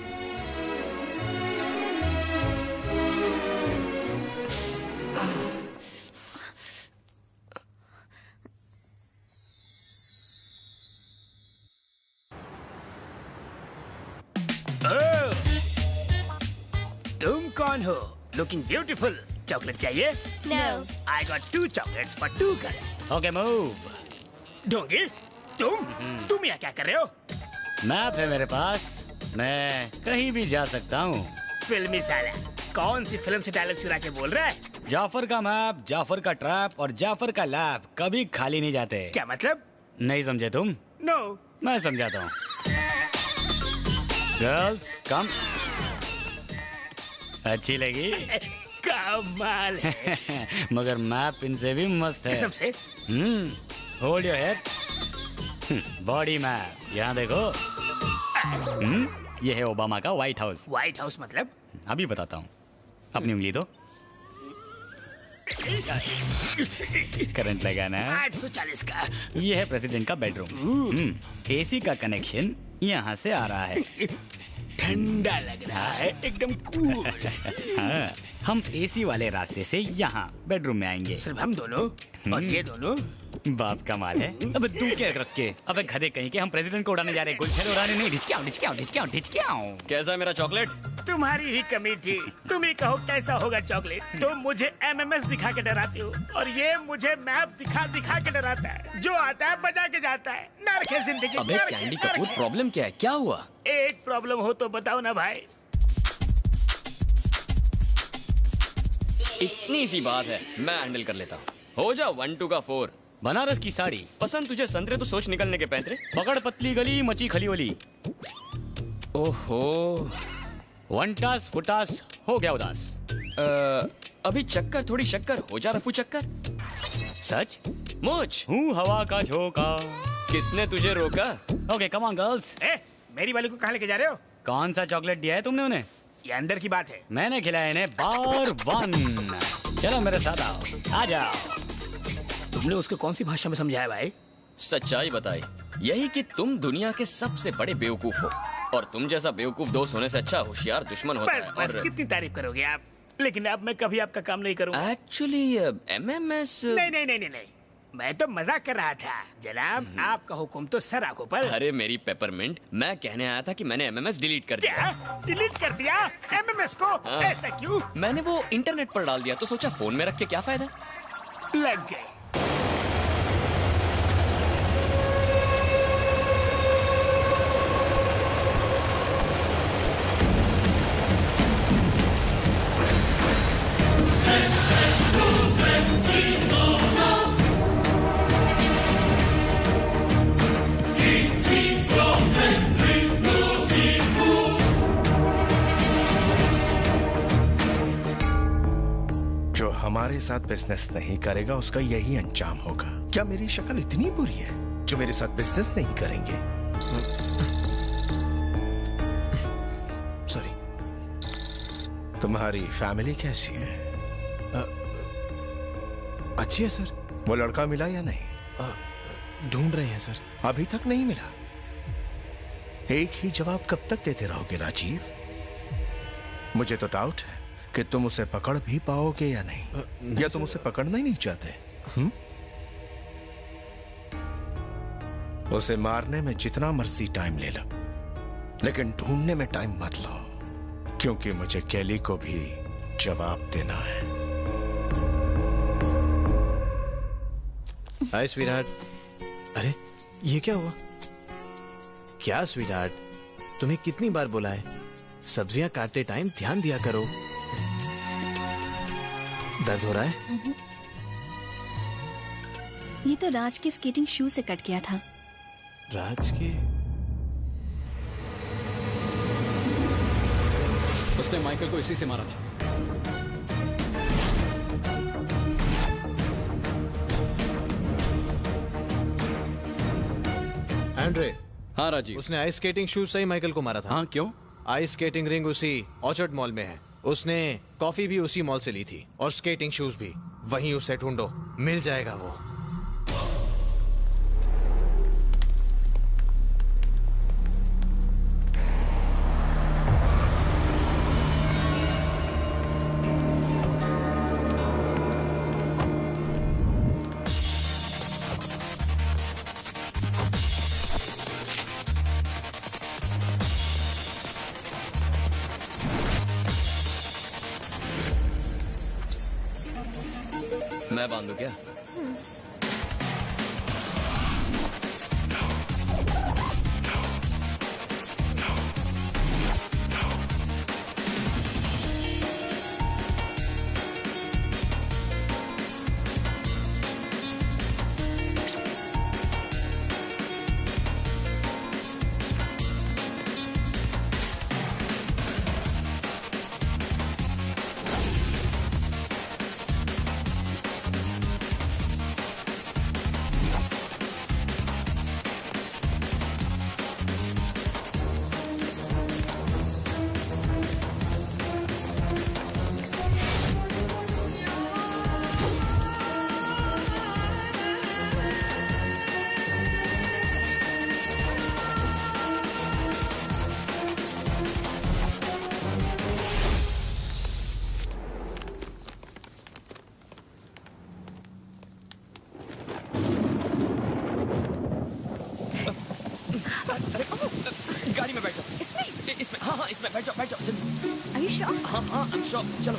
तुम कौन हो? Looking beautiful. चॉकलेट चाहिए? No. I got 2 chocolates for 2 girls. Okay, move. ढोंगी, तुम यहाँ क्या कर रहे हो? मैप है मेरे पास, मैं कहीं भी जा सकता हूँ। फिल्मी साला, कौन सी फिल्म से डायलॉग चुरा के बोल रहा है? जाफर का मैप, जाफर का ट्रैप और जाफर का लैब कभी खाली नहीं जाते। क्या मतलब? नहीं समझे तुम? No. मैं समझाता हूँ। गर्ल्स कम। अच्छी लगी? कमाल है। मगर मैप इनसे भी मस्त है। कसम से? Hold your head. Body map, यहाँ देखो। ये है ओबामा का व्हाइट हाउस। व्हाइट हाउस मतलब? अभी बताता हूँ। अपनी उंगली दो। करंट लगाना है। 840 का। ये है प्रेसिडेंट का बेडरूम। एसी का कनेक्शन यहाँ से आ रहा है। ठंडा लग रहा है, एकदम कूल। हाँ, हम एसी वाले रास्ते से यहाँ बेडरूम में आएंगे। सिर्फ हम दोनों? और ये दोनों? बाप का माल है। अब तू क्या रख के? अब गधे कहीं के हम प्रेसिडेंट को उड़ाने जा रहे हैं, गुलछल उड़ाने नहीं। ढिचक्याओ ढिचक्याओ ढिचक्याओ ढिचक्याओ। कैसा है मेरा चॉकलेट? तुम्हारी ही कमी थी। तुम ही कहो कैसा होगा चॉकलेट। तुम मुझे एमएमएस दिखा के डराती हो और ये मुझे मैप दिखा दिखा के डराता है। जो आता है बजा के जाता है। नर्क है जिंदगी। अबे कैंडी कपूर, प्रॉब्लम क्या है? क्या हुआ? एक प्रॉब्लम हो तो बताओ ना भाई। इतनी सी बात है, मैं हैंडल कर लेता हूँ। हो जा 1 2 का 4। बनारस की साड़ी पसंद तुझे संतरे तो सोच निकलने के पैंतरे। पकड़ पतली गली मची खली वली। ओहो, वनटास फुटास हो गया उदास। अभी चक्कर थोड़ी शक्कर, हो जा रफू चक्कर। सच मुझ हूँ हवा का झोंका। किसने तुझे रोका? Okay come on girls. मेरी वाली को कहाँ लेके जा रहे हो? कौन सा चॉकलेट दिया है तुमने उन्हें? ये अंदर की बात है। मैंने खिलाया इन्हें बार 1। चलो मेरे साथ आओ, आ जाओ। तुमने उसको कौन सी भाषा में समझाया भाई? सच्चाई बताई, यही कि तुम दुनिया के सबसे बड़े बेवकूफ हो और तुम जैसा बेवकूफ दोस्त होने से अच्छा होशियार दुश्मन होता बस, है। बस कितनी तारीफ करोगे आप? लेकिन अब मैं कभी आपका काम नहीं करूँगा। एक्चुअली एमएमएस नहीं, मैं तो मजाक कर रहा था जनाब। आपका हुक्म तो सर आंखों पर। अरे मेरी पेपरमिंट, मैं कहने आया था कि मैंने एमएमएस डिलीट कर दिया। क्या डिलीट कर दिया एमएमएस को? हाँ। ऐसा क्यों? मैंने वो इंटरनेट पर डाल दिया तो सोचा फोन में रख के क्या फायदा। लग गए। जो हमारे साथ बिजनेस नहीं करेगा उसका यही अंजाम होगा। क्या मेरी शक्ल इतनी बुरी है जो मेरे साथ बिजनेस नहीं करेंगे? सॉरी। तुम्हारी फैमिली कैसी है? अच्छी है सर। वो लड़का मिला या नहीं? ढूंढ रहे हैं सर। अभी तक नहीं मिला। एक ही जवाब कब तक देते रहोगे राजीव? मुझे तो डाउट है कि तुम उसे पकड़ भी पाओगे या नहीं, या तुम उसे पकड़ना ही नहीं चाहते। उसे मारने में जितना मर्जी टाइम ले लो, लेकिन ढूंढने में टाइम मत लो, क्योंकि मुझे कैली को भी जवाब देना है। हाय स्वीटहार्ट। अरे ये क्या हुआ? क्या स्वीटहार्ट, तुम्हें कितनी बार बोला है सब्जियां काटते टाइम ध्यान दिया करो। दर्द हो रहा है? ये तो राज के स्केटिंग शू से कट गया था। राज के? उसने माइकल को इसी से मारा था। एंड्रे। हाँ राजीव। उसने आइस स्केटिंग शूज से ही माइकल को मारा था। हाँ क्यों? आइस स्केटिंग रिंग उसी ऑर्चर्ड मॉल में है। उसने कॉफी भी उसी मॉल से ली थी और स्केटिंग शूज भी। वहीं उसे ढूंढो, मिल जाएगा वो। मैं बांधू क्या? में बैठ जाओ जल्दी। Are you sure? हाँ हाँ I'm sure, चलो।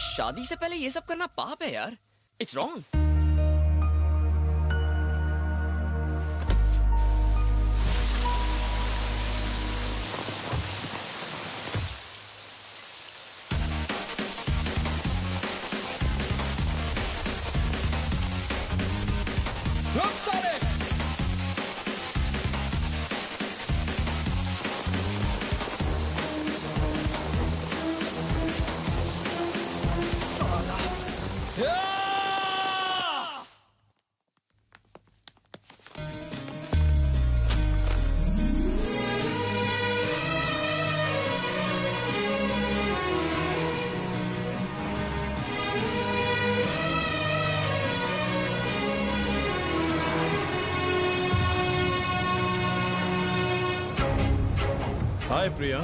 शादी से पहले ये सब करना पाप है यार। It's wrong. हाय प्रिया।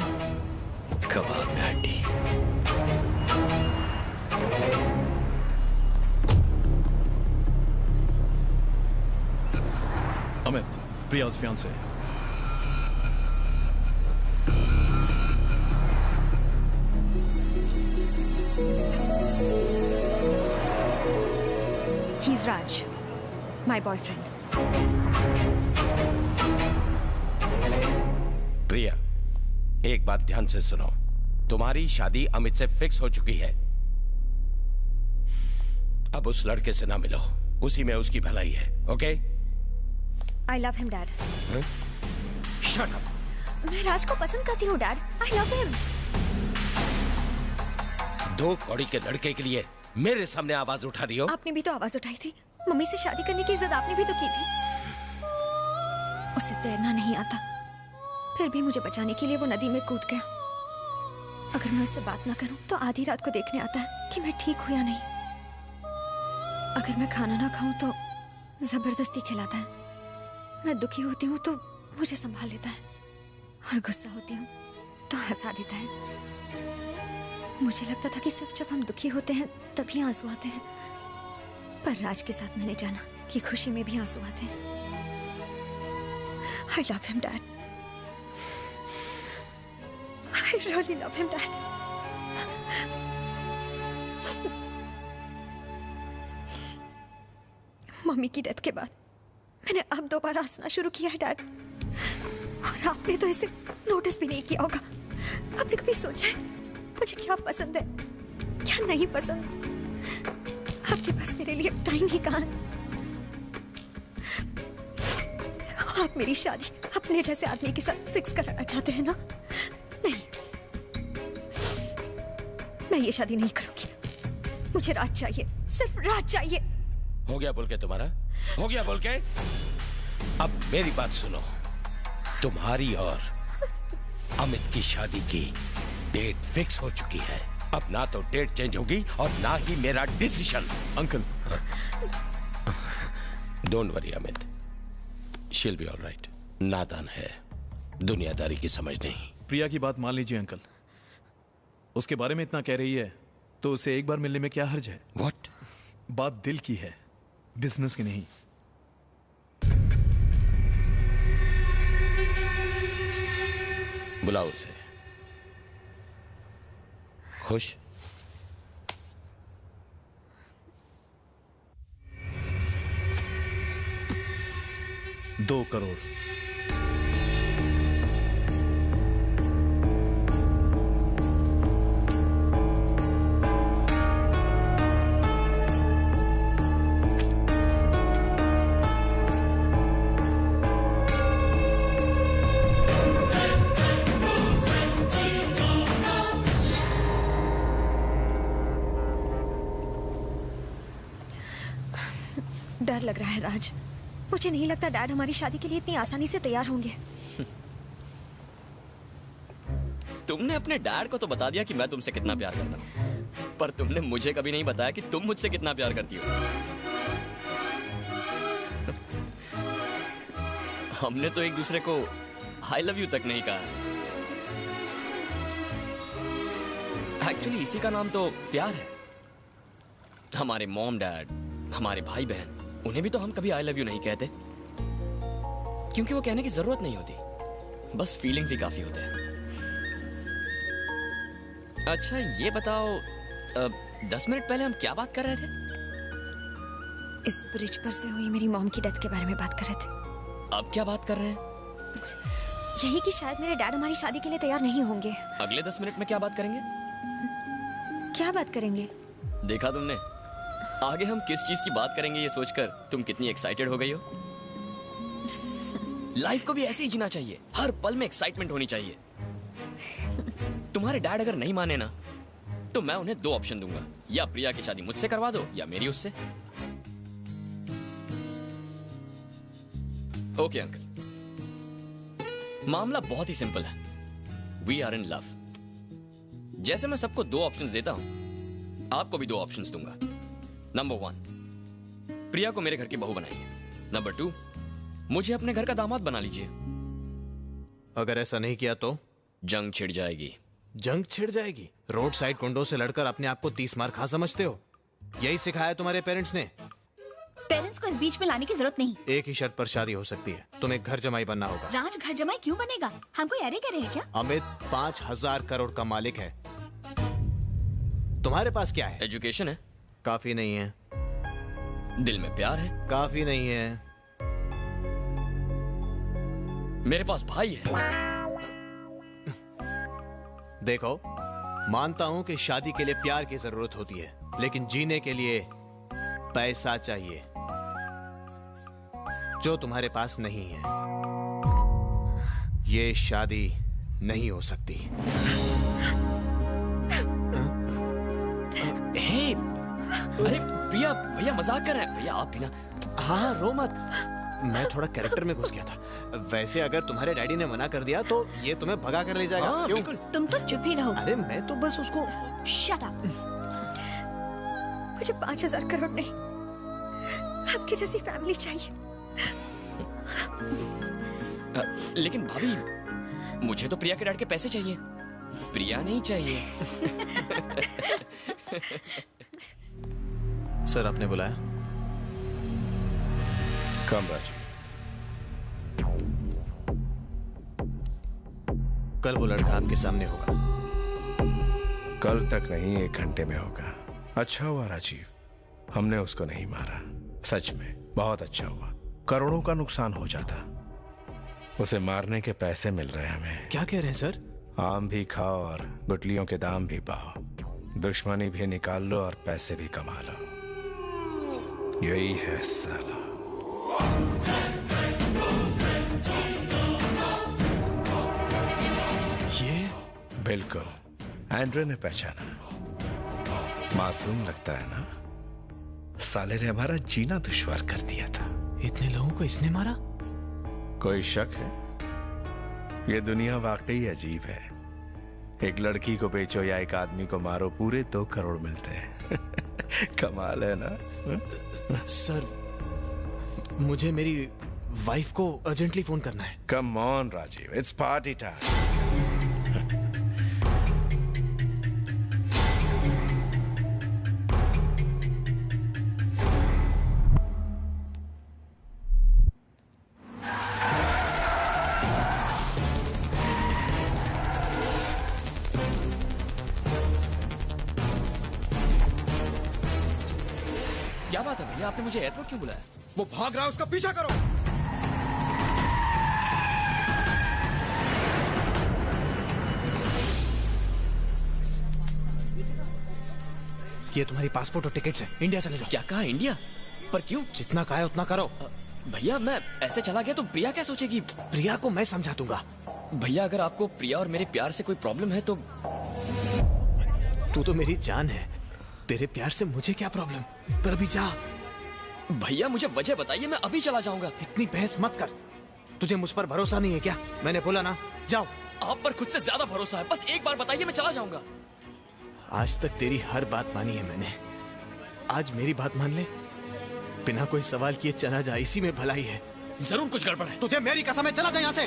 कबाब में हड्डी। Amit, प्रिया's fiancé। He's Raj, my boyfriend. प्रिया, एक बात ध्यान से सुनो। तुम्हारी शादी अमित से फिक्स हो चुकी है। अब उस लड़के से ना मिलो, उसी में उसकी भलाई है। Okay? I love him, Dad. Shut up. मैं राज को पसंद करती हूँ, Dad. I love him. दो कौड़ी के लड़के के लिए मेरे सामने आवाज उठा रही हो? आपने भी तो आवाज उठाई थी। मम्मी से शादी करने की जिद आपने भी तो की थी। उसे तैरना नहीं आता, फिर भी मुझे बचाने के लिए वो नदी में कूद गया। अगर मैं उससे बात ना करूं तो आधी रात को देखने आता है कि मैं ठीक हूं या नहीं। अगर मैं खाना ना खाऊं तो जबरदस्ती खिलाता है। मैं दुखी होती हूँ तो मुझे संभाल लेता है, और गुस्सा होती हूँ तो हंसा देता है। मुझे लगता था कि सिर्फ जब हम दुखी होते हैं तभी आंसू आते हैं, पर राज के साथ मैंने जाना कि खुशी में भी आंसू आते हैं। I love him, Dad. I really love him, Dad. Mummy की डेथ के बाद मैंने अब दोबारा हंसना शुरू किया है, डैड। और आपने तो इसे नोटिस भी नहीं किया होगा। आपने कभी सोचा है मुझे क्या पसंद है, क्या नहीं पसंद? आपके पास मेरे लिए टाइम ही कहाँ है? आप मेरी शादी अपने जैसे आदमी के साथ फिक्स कराना चाहते हैं ना? नहीं, मैं ये शादी नहीं करूंगी। मुझे राज चाहिए, सिर्फ राज चाहिए। हो गया बोल के तुम्हारा? हो गया बोल के? अब मेरी बात सुनो। तुम्हारी और अमित की शादी की डेट फिक्स हो चुकी है। अब ना तो डेट चेंज होगी और ना ही मेरा decision. Uncle, don't worry Amit, she'll be alright. नादान है, दुनियादारी की समझ नहीं। प्रिया की बात मान लीजिए अंकल। उसके बारे में इतना कह रही है तो उसे एक बार मिलने में क्या हर्ज है? व्हाट? बात दिल की है, बिजनेस की नहीं। बुलाओ उसे। खुश? $2 करोड़। डर लग रहा है राज। मुझे नहीं लगता डैड हमारी शादी के लिए इतनी आसानी से तैयार होंगे। तुमने अपने डैड को तो बता दिया कि मैं तुमसे कितना प्यार करता हूँ, पर तुमने मुझे कभी नहीं बताया कि तुम मुझसे कितना प्यार करती हो। हमने तो एक दूसरे को आई लव यू तक नहीं कहा। एक्चुअली इसी का नाम तो प्यार है। हमारे मॉम डैड, हमारे भाई बहन, उन्हें भी तो हम कभी आई लव यू नहीं कहते, क्योंकि वो कहने की जरूरत नहीं होती, बस फीलिंग्स ही काफी होते हैं। अच्छा ये बताओ, 10 मिनट पहले हम क्या बात कर रहे थे? इस ब्रिज पर से हुई मेरी मॉम की डेथ के बारे में बात कर रहे थे। अब क्या बात कर रहे हैं? यही कि शायद मेरे डैड हमारी शादी के लिए तैयार नहीं होंगे। अगले 10 मिनट में क्या बात करेंगे? क्या बात करेंगे? देखा तुमने, आगे हम किस चीज की बात करेंगे ये सोचकर तुम कितनी एक्साइटेड हो गई हो। लाइफ को भी ऐसे ही जीना चाहिए, हर पल में एक्साइटमेंट होनी चाहिए। तुम्हारे डैड अगर नहीं माने ना, तो मैं उन्हें 2 ऑप्शन दूंगा, या प्रिया की शादी मुझसे करवा दो या मेरी उससे। ओके अंकल, मामला बहुत ही सिंपल है। We are in love. जैसे मैं सबको 2 ऑप्शंस देता हूं, आपको भी 2 ऑप्शंस दूंगा। नंबर 1, प्रिया को मेरे घर की बहू बनाइए। नंबर 2, मुझे अपने घर का दामाद बना लीजिए। अगर ऐसा नहीं किया तो जंग छिड़ जाएगी। जंग छिड़ जाएगी? रोड साइड गुंडों से लड़कर अपने आप को 30 मार खा समझते हो? यही सिखाया तुम्हारे पेरेंट्स ने? पेरेंट्स को इस बीच में लाने की जरूरत नहीं। एक ही शर्त पर शादी हो सकती है, तुम्हें घर जमाई बनना होगा। राज घर जमाई क्यों बनेगा? हम कोई अरे करे हैं क्या? अमित 5000 करोड़ का मालिक है। तुम्हारे पास क्या है? एजुकेशन है। काफी नहीं है। दिल में प्यार है। काफी नहीं है। मेरे पास भाई है। देखो, मानता हूं कि शादी के लिए प्यार की जरूरत होती है, लेकिन जीने के लिए पैसा चाहिए, जो तुम्हारे पास नहीं है। ये शादी नहीं हो सकती। हे, अरे प्रिया, भैया मजाक कर रहे हैं। भैया आप भी ना। हाँ रो मत, मैं थोड़ा कैरेक्टर में घुस गया था। वैसे अगर तुम्हारे डैडी ने मना कर दिया तो ये तुम्हें भगा कर ले जाएगा। हाँ, क्यों? तुम तो चुप ही रहो। अरे मैं तो बस उसको। Shut up. मुझे 5000 करोड़ नहीं, आपकी जैसी फैमिली चाहिए। लेकिन भाभी, मुझे तो प्रिया के डैड के पैसे चाहिए, प्रिया नहीं चाहिए। सर आपने बुलाया? कम राजीव। कल वो लड़का आपके सामने होगा। कल तक नहीं, 1 घंटे में होगा। अच्छा हुआ राजीव, हमने उसको नहीं मारा। सच में बहुत अच्छा हुआ। करोड़ों का नुकसान हो जाता। उसे मारने के पैसे मिल रहे हैं हमें। क्या कह रहे हैं सर? आम भी खाओ और गुटलियों के दाम भी पाओ। दुश्मनी भी निकाल लो और पैसे भी कमा लो। यही है साला। ये बिल्कुल एंड्रे ने पहचाना। मासूम लगता है ना? साले ने हमारा जीना दुश्वार कर दिया था। इतने लोगों को इसने मारा? कोई शक है? ये दुनिया वाकई अजीब है। एक लड़की को बेचो या एक आदमी को मारो, पूरे 2 करोड़ मिलते हैं। कमाल है ना? सर, मुझे मेरी वाइफ को अर्जेंटली फोन करना है। Come on Rajiv, it's party time. क्या बात है भैया, आपने मुझे एयरपोर्ट क्यों बुलाया? वो भाग रहा है, उसका पीछा करो। ये तुम्हारी पासपोर्ट और टिकट्स है, इंडिया चले जाओ। क्या कहा इंडिया? पर क्यों? जितना कहा है उतना करो। भैया मैं ऐसे चला गया तो प्रिया क्या सोचेगी? प्रिया को मैं समझा दूंगा। भैया अगर आपको प्रिया और मेरे प्यार से कोई प्रॉब्लम है तो। तू तो मेरी जान है, तेरे प्यार से मुझे क्या प्रॉब्लम? पर अभी जा। भैया मुझे वजह बताइए, मैं अभी चला जाऊंगा। इतनी बहस मत कर। तुझे मुझ पर भरोसा नहीं है क्या? मैंने बोला ना, जाओ। आप पर खुद से ज्यादा भरोसा है, बस एक बार बताइए, मैं चला जाऊंगा। आज तक तेरी हर बात मानी है मैंने, आज मेरी बात मान ले। बिना कोई सवाल किए चला जा, इसी में भलाई है। जरूर कुछ गड़बड़ है। तुझे मेरी कसम है, चला जा यहाँ से।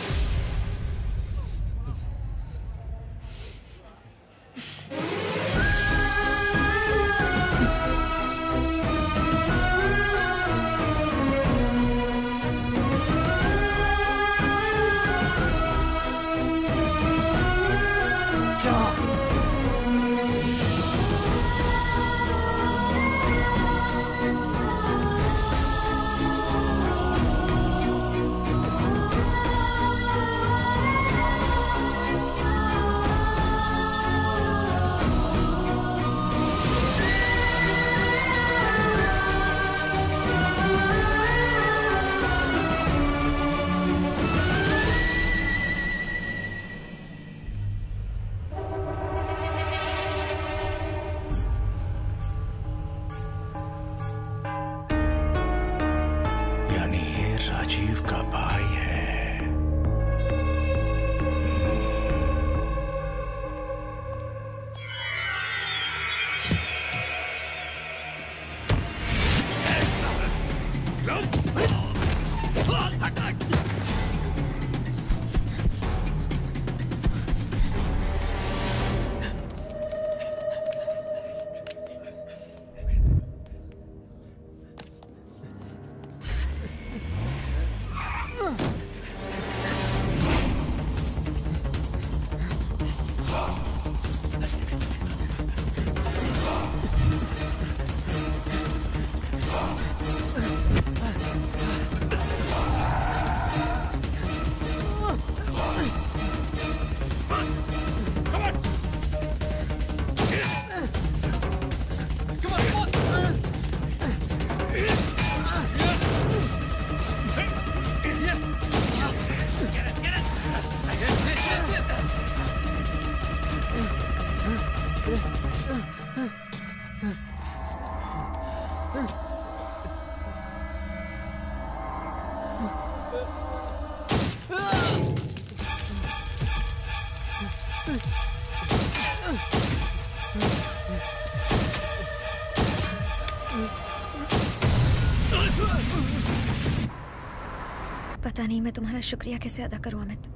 पता नहीं मैं तुम्हारा शुक्रिया कैसे अदा करूं Amit.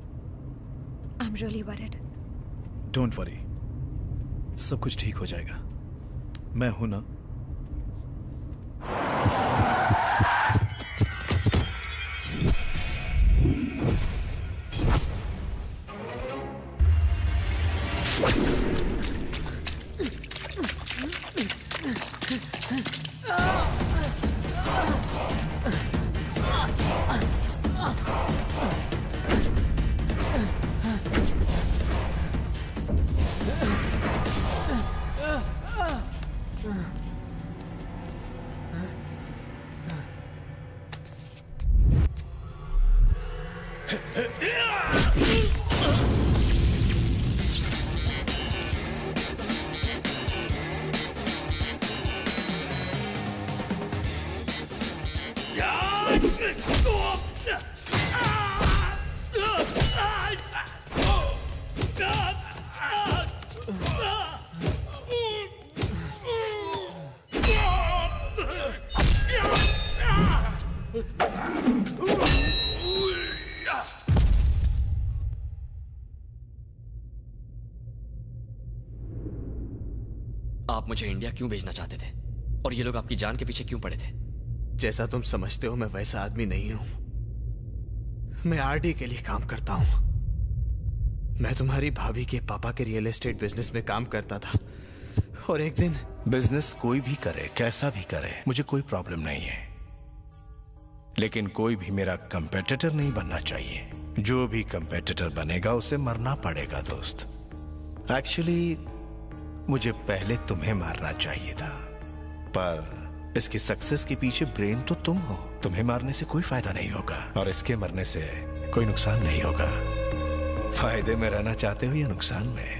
I am really worried. Don't worry, सब कुछ ठीक हो जाएगा। मैं हूं ना। आप मुझे इंडिया क्यों भेजना चाहते थे और ये लोग आपकी जान के पीछे क्यों पड़े थे? जैसा तुम समझते हो मैं वैसा आदमी नहीं हूं। मैं आरडी के लिए काम करता हूं। मैं तुम्हारी भाभी के पापा के रियल एस्टेट बिजनेस में काम करता था और एक दिन बिजनेस कोई भी करे, कैसा भी करे, मुझे कोई प्रॉब्लम नहीं है, लेकिन कोई भी मेरा कंपेटिटर नहीं बनना चाहिए। जो भी कंपेटिटर बनेगा उसे मरना पड़ेगा दोस्त। एक्चुअली मुझे पहले तुम्हें मारना चाहिए था, पर इसकी सक्सेस के पीछे ब्रेन तो तुम हो। तुम्हें मारने से कोई फायदा नहीं होगा और इसके मरने से कोई नुकसान नहीं होगा। फायदे में रहना चाहते हो या नुकसान में?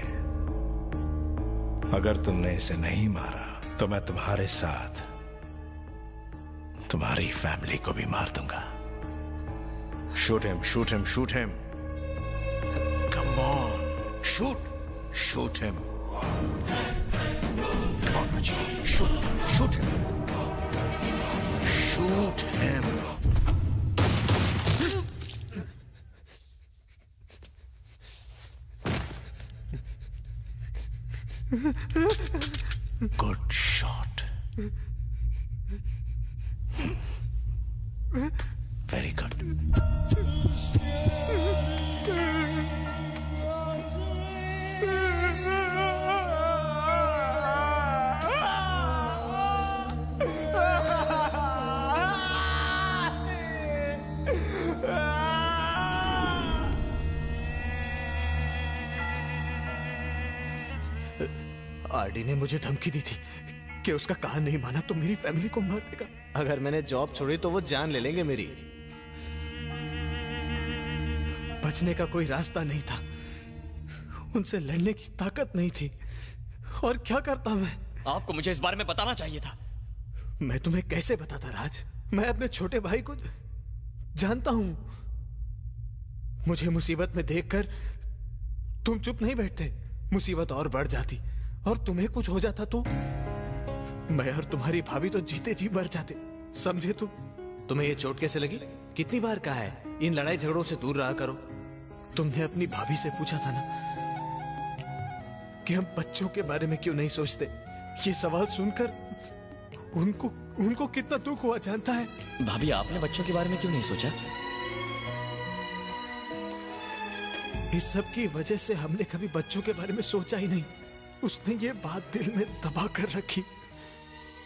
अगर तुमने इसे नहीं मारा तो मैं तुम्हारे साथ तुम्हारी फैमिली को भी मार दूंगा। Shoot him, shoot him, shoot him. Come on, shoot, shoot him. Come on बच्चों, shoot, shoot him, shoot him. Good shot. Very good. RD ने मुझे धमकी दी थी कि उसका कहा नहीं माना तो मेरी फैमिली को मार देगा। अगर मैंने जॉब छोड़ी तो वो जान ले लेंगे मेरी। बचने का कोई रास्ता नहीं था, उनसे लड़ने की ताकत नहीं थी। और क्या करता मैं? आपको मुझे इस बारे में बताना चाहिए था। मैं तुम्हें कैसे बताता राज? मैं अपने छोटे भाई को जानता हूं। मुझे मुसीबत में देखकर तुम चुप नहीं बैठते, मुसीबत और बढ़ जाती। और तुम्हें कुछ हो जाता तो मैं और तुम्हारी भाभी तो जीते जी मर जाते, समझे तुम? तुम्हें ये चोट कैसे लगी? कितनी बार कहा है इन लड़ाई झगड़ों से दूर रहा करो। तुमने अपनी भाभी से पूछा था ना कि हम बच्चों के बारे में क्यों नहीं सोचते? ये सवाल सुनकर उनको कितना दुख हुआ जानता है? भाभी, आपने बच्चों के बारे में क्यों नहीं सोचा? इस सब की वजह से हमने कभी बच्चों के बारे में सोचा ही नहीं। उसने ये बात दिल में दबा कर रखी।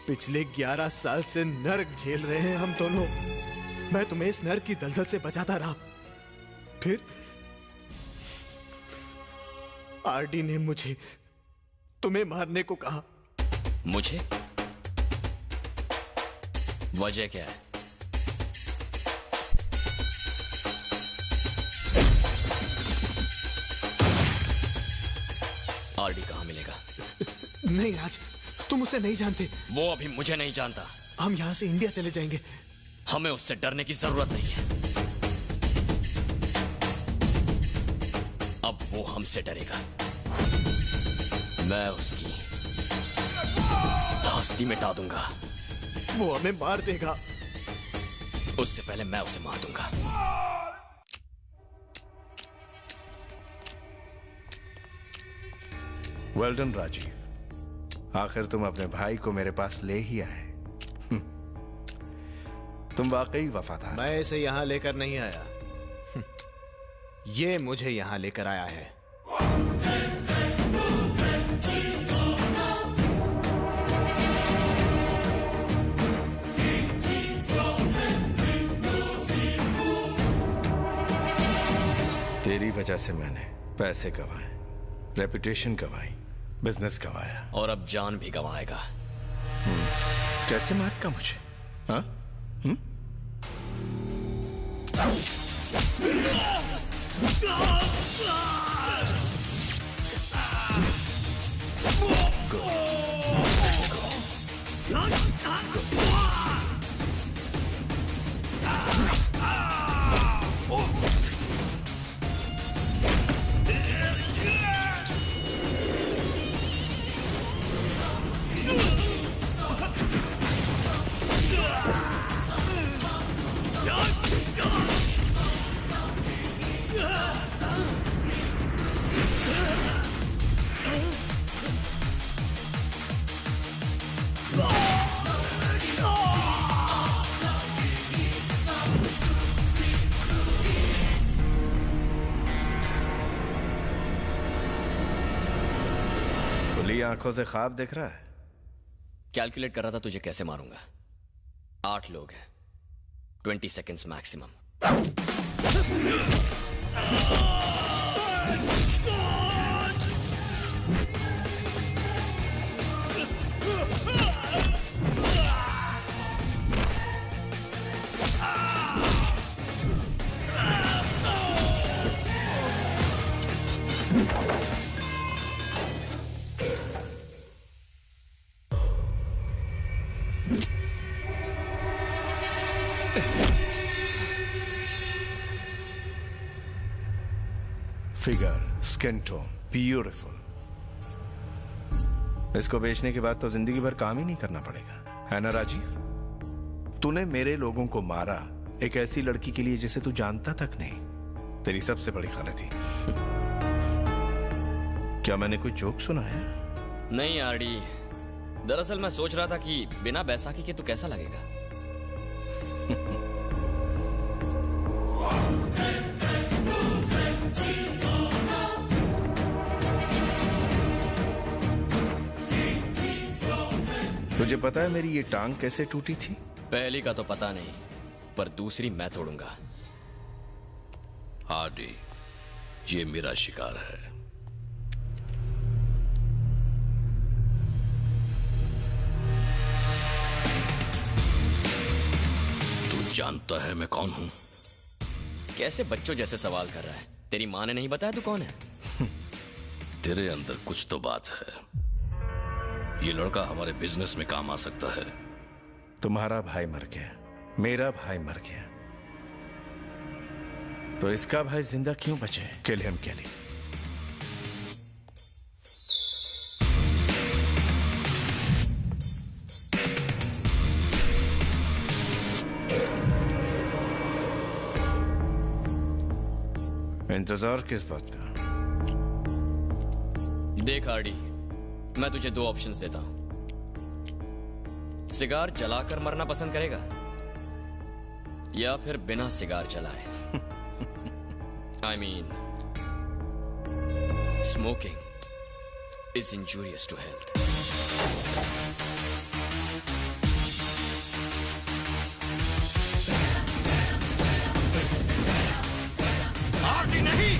पिछले 11 साल से नर्क झेल रहे हैं हम दोनों। मैं तुम्हें इस नर्क की दलदल से बचाता रहा। फिर आरडी ने मुझे तुम्हें मारने को कहा। मुझे? वजह क्या है? आरडी कहाँ मिलेगा? नहीं राज, तुम उसे नहीं जानते। वो अभी मुझे नहीं जानता। हम यहाँ से इंडिया चले जाएंगे। हमें उससे डरने की जरूरत नहीं है। अब वो हमसे डरेगा। मैं उसकी हस्ती मिटा दूंगा। वो हमें मार देगा। उससे पहले मैं उसे मार दूंगा। वेल डन राजीव, आखिर तुम अपने भाई को मेरे पास ले ही आए। तुम वाकई वफादार। मैं इसे यहां लेकर नहीं आया, ये मुझे यहां लेकर आया है। तेरी वजह से मैंने पैसे गंवाए, रेपुटेशन गंवाई, बिजनेस गंवाया, और अब जान भी गंवाएगा। कैसे मारेगा मुझे? हाँ? आंखों से ख्वाब देख रहा है? कैलकुलेट कर रहा था तुझे कैसे मारूंगा। 8 लोग हैं, 20 seconds maximum. Figure, skin tone, beautiful. इसको बेचने के बाद तो जिंदगी भर काम ही नहीं करना पड़ेगा, है ना राजीव? तूने मेरे लोगों को मारा एक ऐसी लड़की के लिए जिसे तू जानता तक नहीं। तेरी सबसे बड़ी गलती। क्या मैंने कोई जोक सुना है? नहीं आरडी, दरअसल मैं सोच रहा था कि बिना बैसाखी के तू कैसा लगेगा। तुझे पता है मेरी ये टांग कैसे टूटी थी? पहली का तो पता नहीं, पर दूसरी मैं तोड़ूंगा। आरडी, ये मेरा शिकार है। तू जानता है मैं कौन हूं? कैसे बच्चों जैसे सवाल कर रहा है? तेरी माँ ने नहीं बताया तू कौन है? तेरे अंदर कुछ तो बात है। ये लड़का हमारे बिजनेस में काम आ सकता है। तुम्हारा भाई मर गया, मेरा भाई मर गया, तो इसका भाई जिंदा क्यों बचे? किल हिम केली। इंतजार किस बात का? देख आरडी, मैं तुझे दो ऑप्शंस देता हूं। सिगार जलाकर मरना पसंद करेगा या फिर बिना सिगार जलाए? I mean, smoking is injurious to health. RD नहीं!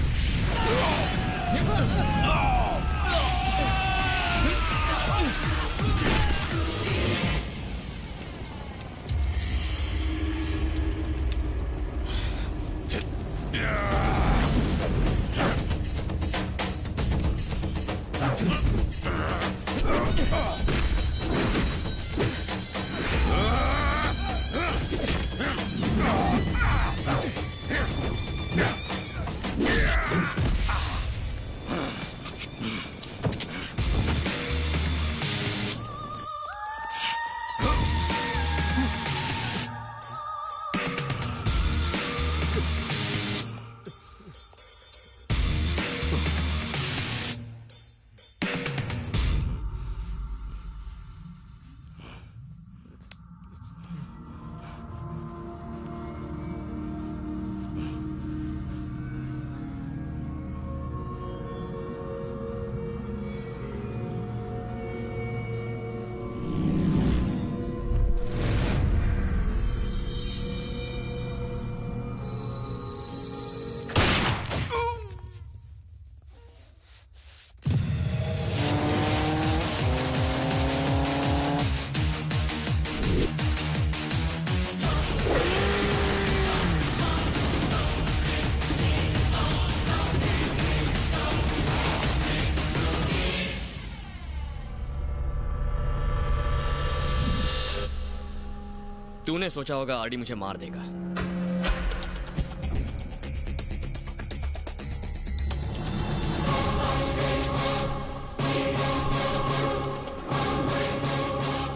तूने सोचा होगा आरडी मुझे मार देगा।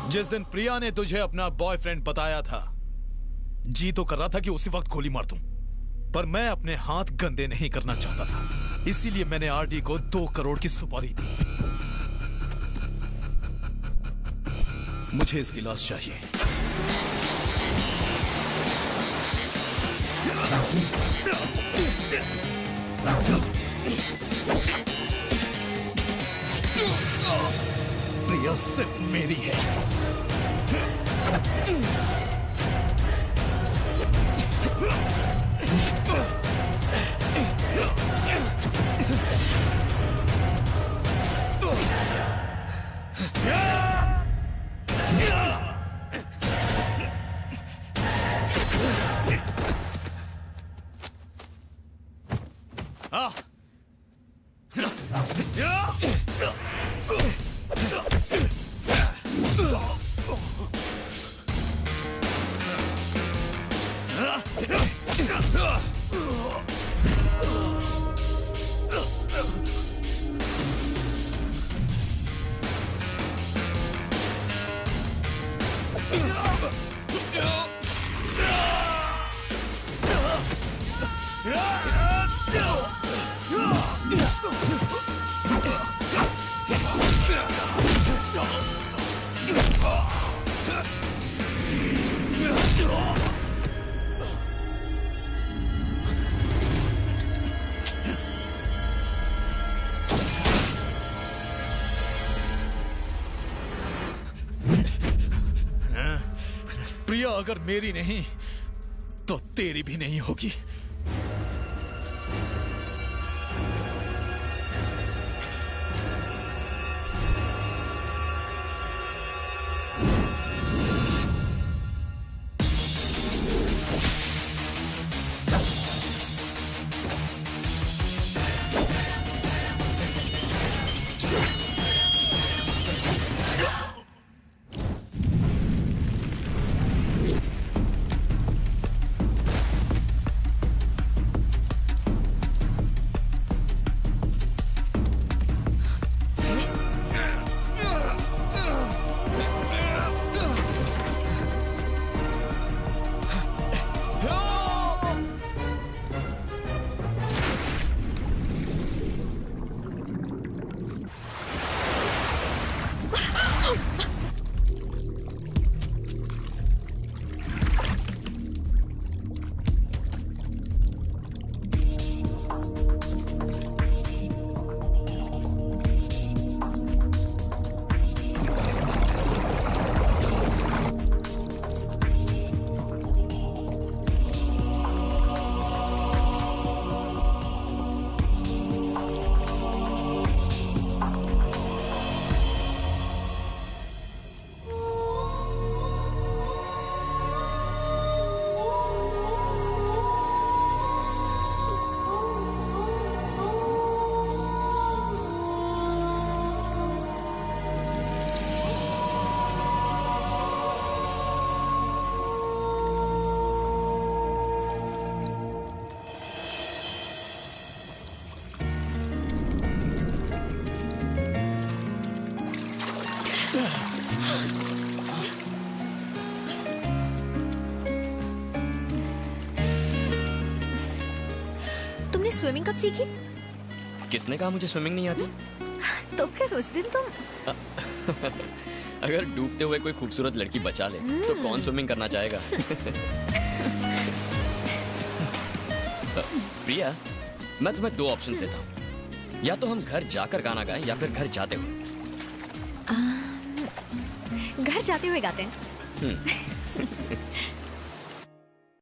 जिस दिन प्रिया ने तुझे अपना बॉयफ्रेंड बताया था, जी तो कर रहा था कि उसी वक्त गोली मार दूं, पर मैं अपने हाथ गंदे नहीं करना चाहता था। इसीलिए मैंने आरडी को 2 करोड़ की सुपारी दी। मुझे इसकी लाश चाहिए। प्रिया सिर्फ मेरी है। प्रिया अगर मेरी नहीं तो तेरी भी नहीं होगी। तुमने स्विमिंग कब सीखी? किसने कहा मुझे स्विमिंग नहीं आती? तो फिर उस दिन तुम अगर डूबते हुए कोई खूबसूरत लड़की बचा ले तो कौन स्विमिंग करना चाहेगा? प्रिया, मैं तुम्हें दो ऑप्शन देता हूँ, या तो हम घर जाकर गाना गाएं या फिर घर जाते हुए। घर जाते हुए गाते हैं।